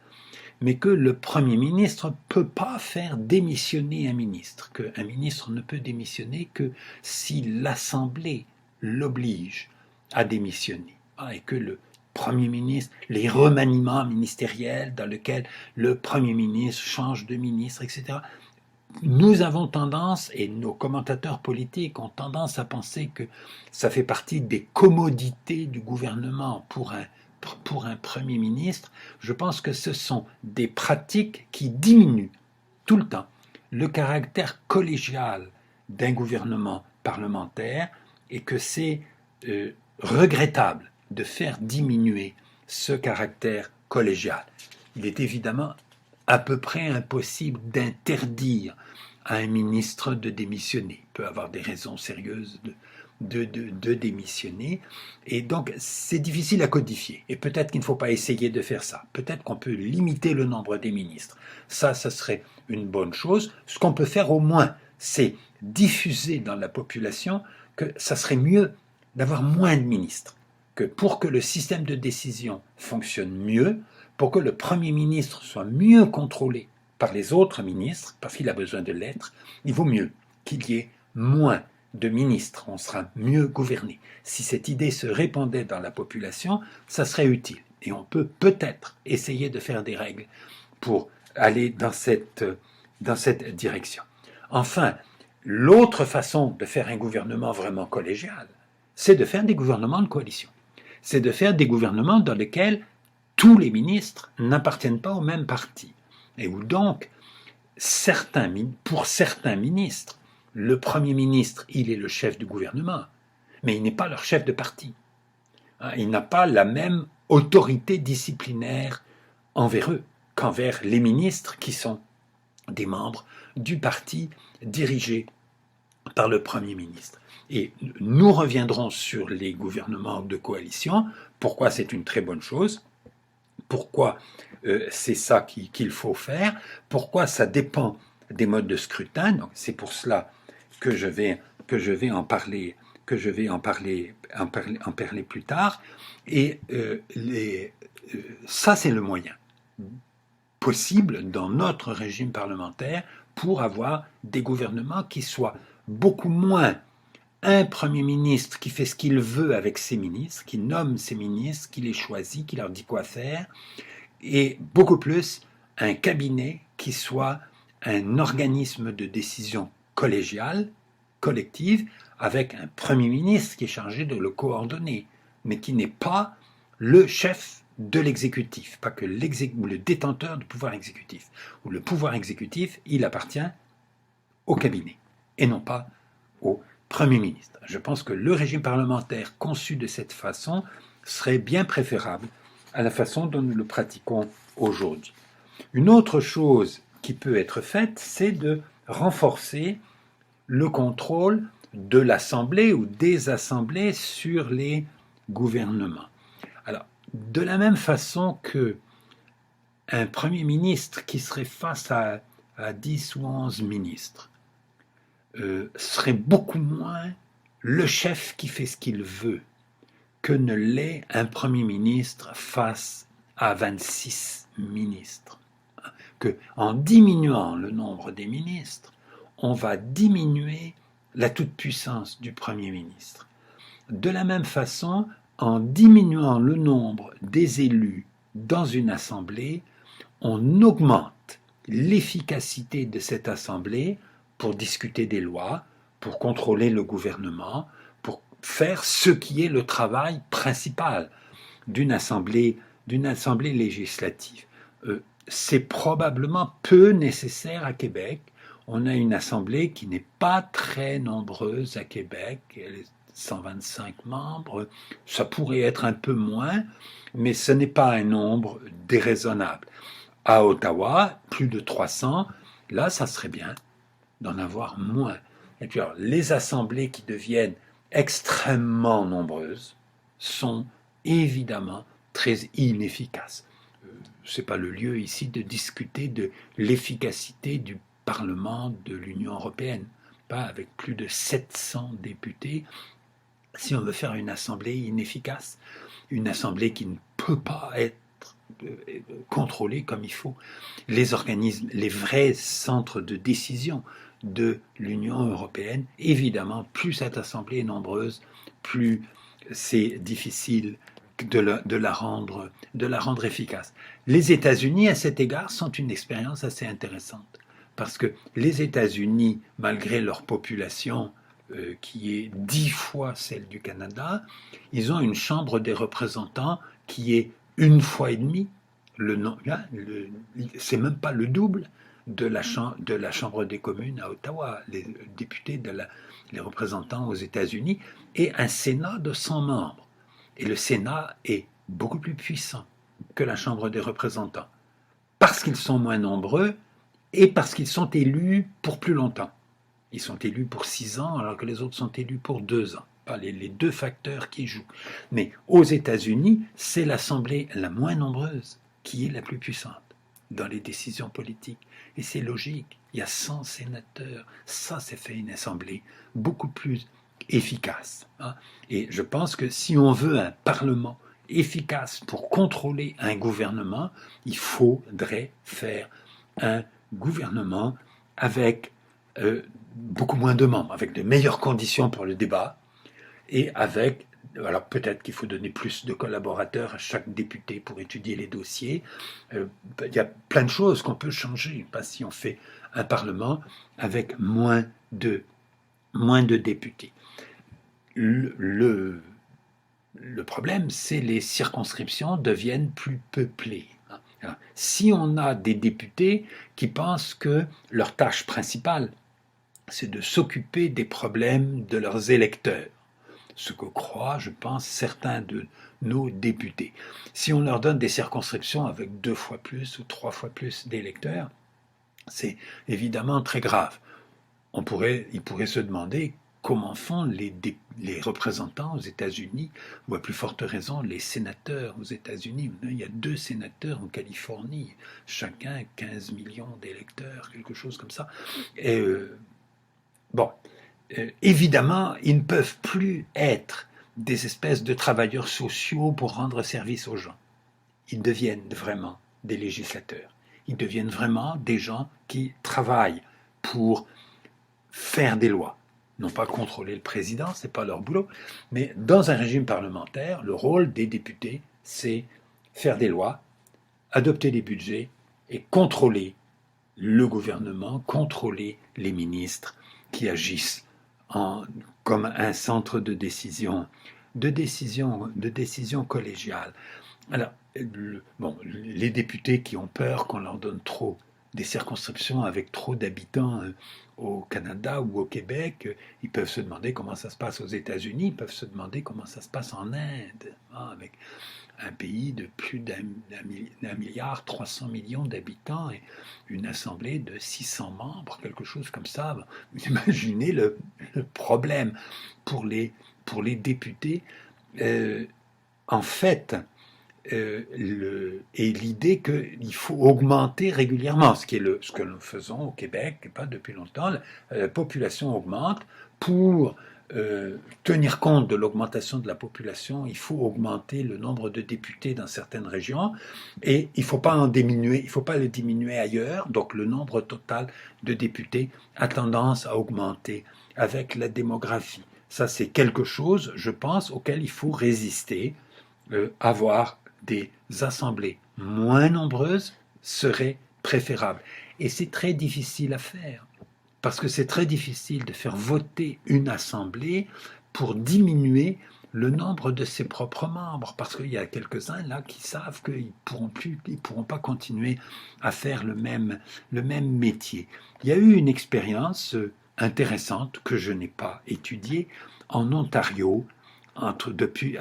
mais que le Premier ministre ne peut pas faire démissionner un ministre, qu'un ministre ne peut démissionner que si l'Assemblée l'oblige à démissionner, et que le Premier ministre, les remaniements ministériels dans lesquels le Premier ministre change de ministre, etc., nous avons tendance, et nos commentateurs politiques ont tendance à penser que ça fait partie des commodités du gouvernement pour un Premier ministre. Je pense que ce sont des pratiques qui diminuent tout le temps le caractère collégial d'un gouvernement parlementaire et que c'est regrettable de faire diminuer ce caractère collégial. Il est évidemment à peu près impossible d'interdire à un ministre de démissionner. Il peut avoir des raisons sérieuses de démissionner. Et donc, c'est difficile à codifier. Et peut-être qu'il ne faut pas essayer de faire ça. Peut-être qu'on peut limiter le nombre des ministres. Ça serait une bonne chose. Ce qu'on peut faire au moins, c'est diffuser dans la population que ça serait mieux d'avoir moins de ministres. Que pour que le système de décision fonctionne mieux, pour que le Premier ministre soit mieux contrôlé par les autres ministres, parce qu'il a besoin de l'être, il vaut mieux qu'il y ait moins de ministres, on sera mieux gouverné. Si cette idée se répandait dans la population, ça serait utile. Et on peut peut-être essayer de faire des règles pour aller dans cette direction. Enfin, l'autre façon de faire un gouvernement vraiment collégial, c'est de faire des gouvernements de coalition. C'est de faire des gouvernements dans lesquels tous les ministres n'appartiennent pas au même parti. Et où donc, pour certains ministres, le Premier ministre, il est le chef du gouvernement, mais il n'est pas leur chef de parti. Il n'a pas la même autorité disciplinaire envers eux qu'envers les ministres qui sont des membres du parti dirigé par le Premier ministre. Et nous reviendrons sur les gouvernements de coalition, pourquoi c'est une très bonne chose, pourquoi c'est ça qu'il faut faire, pourquoi ça dépend des modes de scrutin. Donc c'est pour cela que je vais en parler plus tard. Et ça c'est le moyen possible dans notre régime parlementaire pour avoir des gouvernements qui soient beaucoup moins un Premier ministre qui fait ce qu'il veut avec ses ministres, qui nomme ses ministres, qui les choisit, qui leur dit quoi faire, et beaucoup plus un cabinet qui soit un organisme de décision collégiale, collective, avec un Premier ministre qui est chargé de le coordonner, mais qui n'est pas le chef de l'exécutif, pas que le détenteur du pouvoir exécutif. Où le pouvoir exécutif, il appartient au cabinet, et non pas au Premier ministre. Je pense que le régime parlementaire conçu de cette façon serait bien préférable à la façon dont nous le pratiquons aujourd'hui. Une autre chose qui peut être faite, c'est de renforcer le contrôle de l'Assemblée ou des assemblées sur les gouvernements. Alors, de la même façon que un Premier ministre qui serait face à 10 ou 11 ministres serait beaucoup moins le chef qui fait ce qu'il veut que ne l'est un Premier ministre face à 26 ministres. qu'en diminuant le nombre des ministres, on va diminuer la toute-puissance du Premier ministre. De la même façon, en diminuant le nombre des élus dans une assemblée, on augmente l'efficacité de cette assemblée pour discuter des lois, pour contrôler le gouvernement, pour faire ce qui est le travail principal d'une assemblée législative. C'est probablement peu nécessaire à Québec. On a une assemblée qui n'est pas très nombreuse à Québec, elle est 125 membres, ça pourrait être un peu moins, mais ce n'est pas un nombre déraisonnable. À Ottawa, plus de 300, là, ça serait bien d'en avoir moins. Et puis alors, les assemblées qui deviennent extrêmement nombreuses sont évidemment très inefficaces. Ce n'est pas le lieu ici de discuter de l'efficacité du Parlement de l'Union européenne. Pas avec plus de 700 députés, si on veut faire une assemblée inefficace, une assemblée qui ne peut pas être contrôlée comme il faut. Les organismes, les vrais centres de décision de l'Union européenne, évidemment, plus cette assemblée est nombreuse, plus c'est difficile de la rendre efficace. Les États-Unis, à cet égard, sont une expérience assez intéressante, parce que les États-Unis, malgré leur population qui est 10 fois celle du Canada, ils ont une Chambre des représentants qui est 1 fois et demi, c'est même pas le double de la Chambre des communes à Ottawa, les députés, les représentants aux États-Unis, et un Sénat de 100 membres. Et le Sénat est beaucoup plus puissant que la Chambre des représentants, parce qu'ils sont moins nombreux et parce qu'ils sont élus pour plus longtemps. Ils sont élus pour 6 ans, alors que les autres sont élus pour 2 ans. Pas les deux facteurs qui jouent. Mais aux États-Unis, c'est l'Assemblée la moins nombreuse qui est la plus puissante dans les décisions politiques. Et c'est logique. Il y a 100 sénateurs. Ça fait une Assemblée beaucoup plus efficace. Et je pense que si on veut un Parlement efficace pour contrôler un gouvernement, il faudrait faire un gouvernement avec beaucoup moins de membres, avec de meilleures conditions pour le débat, et avec, alors peut-être qu'il faut donner plus de collaborateurs à chaque député pour étudier les dossiers. Il y a plein de choses qu'on peut changer, pas si on fait un Parlement avec moins de députés. Le problème, c'est les circonscriptions deviennent plus peuplées. Si on a des députés qui pensent que leur tâche principale, c'est de s'occuper des problèmes de leurs électeurs, ce que croient, je pense, certains de nos députés. Si on leur donne des circonscriptions avec 2 fois plus ou 3 fois plus d'électeurs, c'est évidemment très grave. Ils pourraient se demander comment font les représentants aux États-Unis, ou à plus forte raison les sénateurs aux États-Unis. Il y a 2 sénateurs en Californie, chacun 15 millions d'électeurs, quelque chose comme ça. Et évidemment, ils ne peuvent plus être des espèces de travailleurs sociaux pour rendre service aux gens. Ils deviennent vraiment des législateurs. Ils deviennent vraiment des gens qui travaillent pour faire des lois. Non pas contrôler le président, ce n'est pas leur boulot, mais dans un régime parlementaire, le rôle des députés, c'est faire des lois, adopter des budgets et contrôler le gouvernement, contrôler les ministres qui agissent comme un centre de décision collégiale. Alors, les députés qui ont peur qu'on leur donne trop des circonscriptions avec trop d'habitants au Canada ou au Québec, ils peuvent se demander comment ça se passe aux États-Unis, ils peuvent se demander comment ça se passe en Inde, avec un pays de plus d'1,3 milliard d'habitants et une assemblée de 600 membres, quelque chose comme ça. Vous imaginez le problème pour les députés. En fait, et l'idée qu'il faut augmenter régulièrement, ce que nous faisons au Québec, pas depuis longtemps, la population augmente pour tenir compte de l'augmentation de la population, il faut augmenter le nombre de députés dans certaines régions et il ne faut pas en diminuer, il faut pas le diminuer ailleurs. Donc le nombre total de députés a tendance à augmenter avec la démographie. Ça, c'est quelque chose, je pense, auquel il faut résister. Avoir des assemblées moins nombreuses serait préférable. Et c'est très difficile à faire. Parce que c'est très difficile de faire voter une assemblée pour diminuer le nombre de ses propres membres, parce qu'il y a quelques-uns là qui savent qu'ils pourront pas continuer à faire le même métier. Il y a eu une expérience intéressante que je n'ai pas étudiée en Ontario à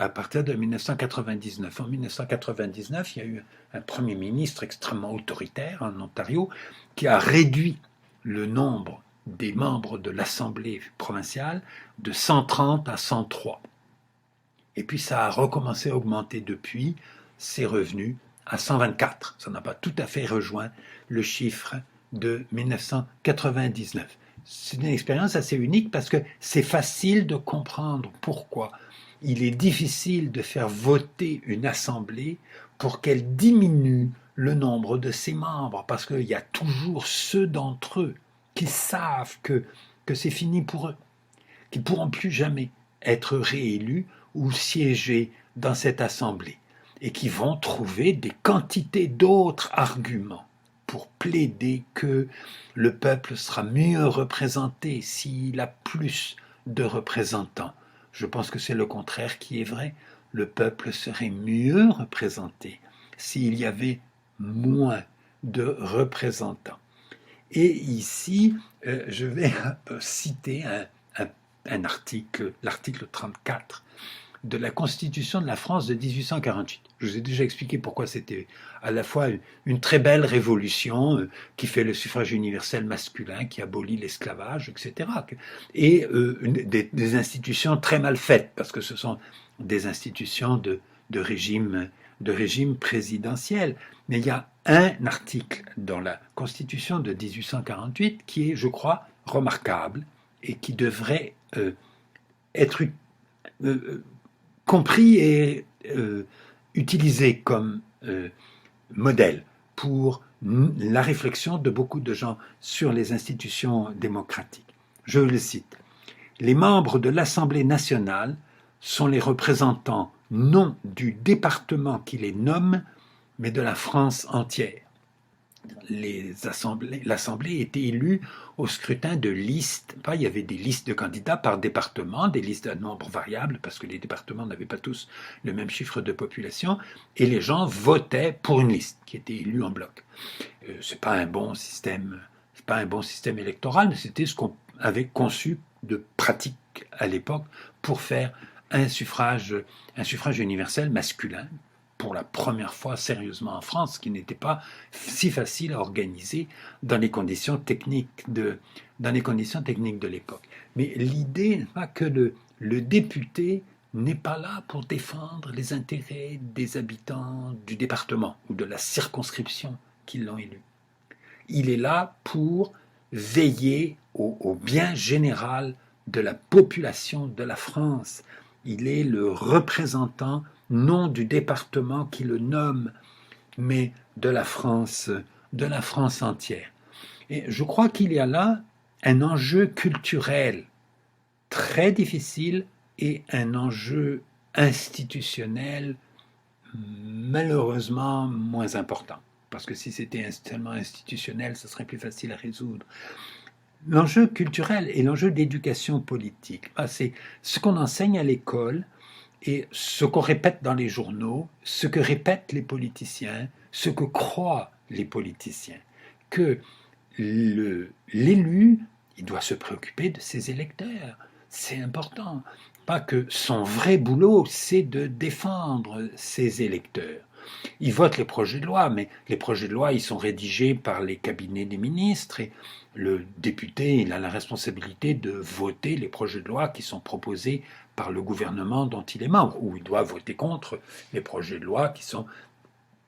partir de 1999. En 1999, il y a eu un premier ministre extrêmement autoritaire en Ontario qui a réduit le nombre des membres de l'Assemblée provinciale de 130 à 103. Et puis ça a recommencé à augmenter depuis, c'est revenu à 124. Ça n'a pas tout à fait rejoint le chiffre de 1999. C'est une expérience assez unique parce que c'est facile de comprendre pourquoi il est difficile de faire voter une assemblée pour qu'elle diminue le nombre de ses membres, parce qu'il y a toujours ceux d'entre eux qui savent que c'est fini pour eux, qui ne pourront plus jamais être réélus ou siéger dans cette assemblée, et qui vont trouver des quantités d'autres arguments pour plaider que le peuple sera mieux représenté s'il a plus de représentants. Je pense que c'est le contraire qui est vrai. Le peuple serait mieux représenté s'il y avait moins de représentants. Et ici, je vais citer un article, l'article 34 de la Constitution de la France de 1848. Je vous ai déjà expliqué pourquoi c'était à la fois une très belle révolution qui fait le suffrage universel masculin, qui abolit l'esclavage, etc. Et des institutions très mal faites, parce que ce sont des institutions de régime présidentiel. Mais il y a un article dans la Constitution de 1848 qui est, je crois, remarquable et qui devrait être compris et utilisé comme modèle pour la réflexion de beaucoup de gens sur les institutions démocratiques. Je le cite. Les membres de l'Assemblée nationale sont les représentants non du département qui les nomme, mais de la France entière. L'Assemblée était élue au scrutin de listes. Il y avait des listes de candidats par département, des listes à nombre variable, parce que les départements n'avaient pas tous le même chiffre de population, et les gens votaient pour une liste qui était élue en bloc. C'est pas un bon système électoral, mais c'était ce qu'on avait conçu de pratique à l'époque pour faire un suffrage universel masculin, pour la première fois sérieusement en France, ce qui n'était pas si facile à organiser dans les conditions techniques de l'époque. Mais l'idée n'est pas que le député n'est pas là pour défendre les intérêts des habitants du département ou de la circonscription qui l'ont élu. Il est là pour veiller au bien général de la population de la France. Il est le représentant non du département qui le nomme, mais de la France entière. Et je crois qu'il y a là un enjeu culturel très difficile et un enjeu institutionnel malheureusement moins important. Parce que si c'était tellement institutionnel, ce serait plus facile à résoudre. L'enjeu culturel et l'enjeu d'éducation politique, c'est ce qu'on enseigne à l'école et ce qu'on répète dans les journaux, ce que répètent les politiciens, ce que croient les politiciens, que l'élu, il doit se préoccuper de ses électeurs. C'est important. Pas que son vrai boulot, c'est de défendre ses électeurs. Ils votent les projets de loi, mais les projets de loi, ils sont rédigés par les cabinets des ministres et le député, il a la responsabilité de voter les projets de loi qui sont proposés par le gouvernement dont il est membre, ou il doit voter contre les projets de loi qui sont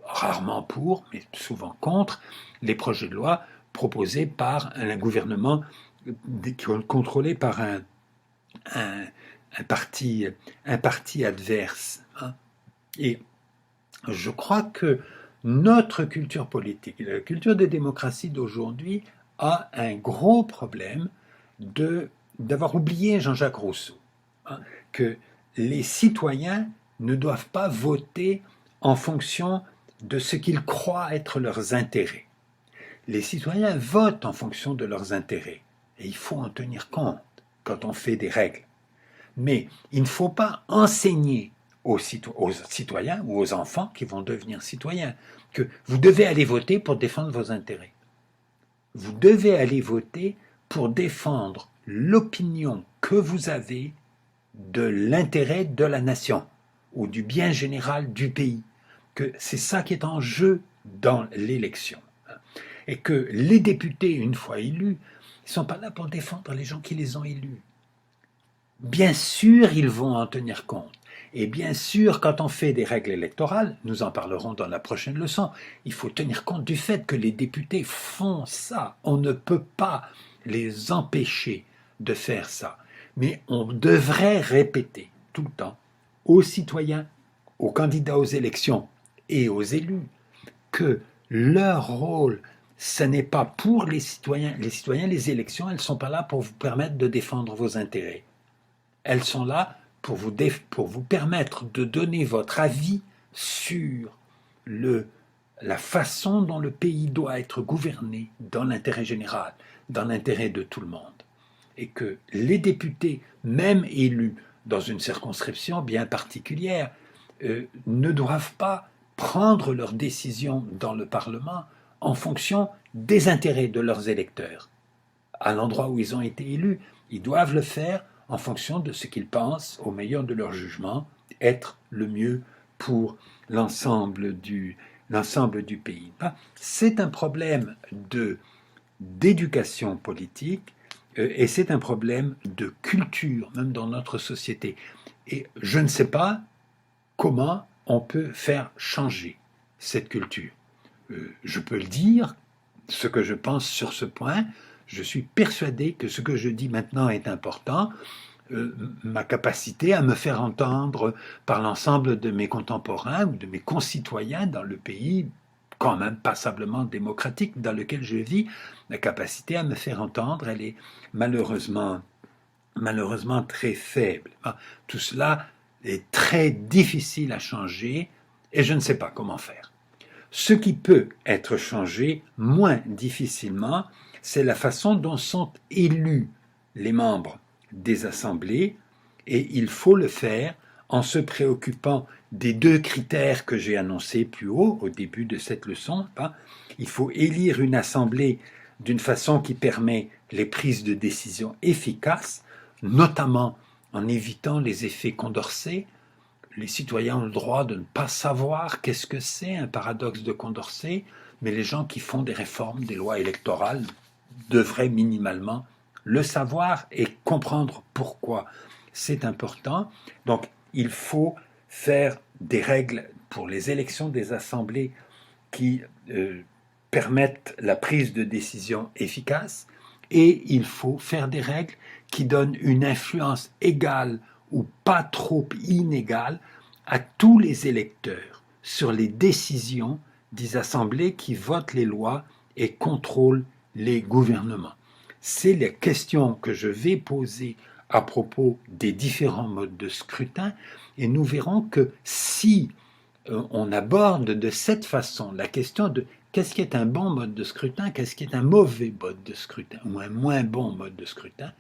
rarement pour, mais souvent contre, les projets de loi proposés par un gouvernement contrôlé par un, un parti adverse, hein. Et je crois que notre culture politique, la culture des démocraties d'aujourd'hui, a un gros problème d'avoir oublié Jean-Jacques Rousseau, hein, que les citoyens ne doivent pas voter en fonction de ce qu'ils croient être leurs intérêts. Les citoyens votent en fonction de leurs intérêts, et il faut en tenir compte quand on fait des règles. Mais il ne faut pas enseigner aux citoyens ou aux enfants qui vont devenir citoyens que vous devez aller voter pour défendre vos intérêts. Vous devez aller voter pour défendre l'opinion que vous avez de l'intérêt de la nation ou du bien général du pays. Que c'est ça qui est en jeu dans l'élection. Et que les députés, une fois élus, ils ne sont pas là pour défendre les gens qui les ont élus. Bien sûr, ils vont en tenir compte. Et bien sûr, quand on fait des règles électorales, nous en parlerons dans la prochaine leçon, il faut tenir compte du fait que les députés font ça. On ne peut pas les empêcher de faire ça. Mais on devrait répéter tout le temps aux citoyens, aux candidats aux élections et aux élus que leur rôle, ce n'est pas pour les citoyens. Les élections, elles ne sont pas là pour vous permettre de défendre vos intérêts. Elles sont là pour vous permettre de donner votre avis sur la façon dont le pays doit être gouverné dans l'intérêt général, dans l'intérêt de tout le monde. Et que les députés, même élus dans une circonscription bien particulière, ne doivent pas prendre leurs décisions dans le Parlement en fonction des intérêts de leurs électeurs. À l'endroit où ils ont été élus, ils doivent le faire en fonction de ce qu'ils pensent, au meilleur de leur jugement, être le mieux pour l'ensemble du pays. C'est un problème d'éducation politique et c'est un problème de culture, même dans notre société. Et je ne sais pas comment on peut faire changer cette culture. Je peux le dire, ce que je pense sur ce point. Je suis persuadé que ce que je dis maintenant est important. Ma capacité à me faire entendre par l'ensemble de mes contemporains ou de mes concitoyens dans le pays, quand même passablement démocratique dans lequel je vis, la capacité à me faire entendre, elle est malheureusement très faible. Tout cela est très difficile à changer et je ne sais pas comment faire. Ce qui peut être changé moins difficilement, c'est la façon dont sont élus les membres des assemblées, et il faut le faire en se préoccupant des deux critères que j'ai annoncés plus haut au début de cette leçon. Il faut élire une assemblée d'une façon qui permet les prises de décision efficaces, notamment en évitant les effets Condorcet. Les citoyens ont le droit de ne pas savoir qu'est-ce que c'est un paradoxe de Condorcet, mais les gens qui font des réformes des lois électorales devraient minimalement le savoir et comprendre pourquoi c'est important. Donc, il faut faire des règles pour les élections des assemblées qui permettent la prise de décision efficace, et il faut faire des règles qui donnent une influence égale ou pas trop inégale à tous les électeurs sur les décisions des assemblées qui votent les lois et contrôlent les gouvernements. C'est la question que je vais poser à propos des différents modes de scrutin, et nous verrons que si on aborde de cette façon la question de qu'est-ce qui est un bon mode de scrutin, qu'est-ce qui est un mauvais mode de scrutin, ou un moins bon mode de scrutin,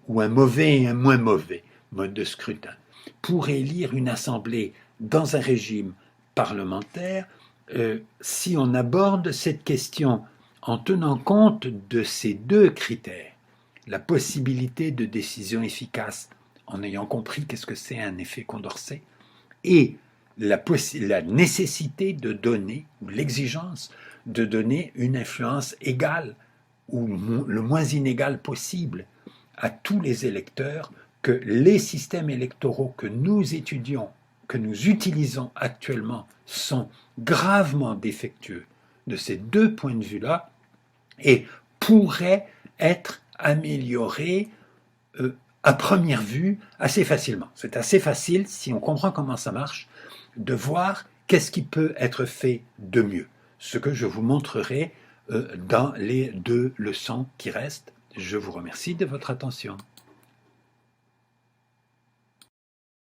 ou un mauvais et un moins mauvais mode de scrutin, pour élire une assemblée dans un régime parlementaire, si on aborde cette question en tenant compte de ces deux critères, la possibilité de décision efficace en ayant compris qu'est-ce que c'est un effet Condorcet, et la nécessité de donner, ou l'exigence de donner une influence égale ou le moins inégale possible à tous les électeurs, que les systèmes électoraux que nous étudions, que nous utilisons actuellement, sont gravement défectueux de ces deux points de vue-là et pourraient être améliorés à première vue assez facilement. C'est assez facile, si on comprend comment ça marche, de voir qu'est-ce qui peut être fait de mieux. Ce que je vous montrerai dans les 2 leçons qui restent. Je vous remercie de votre attention.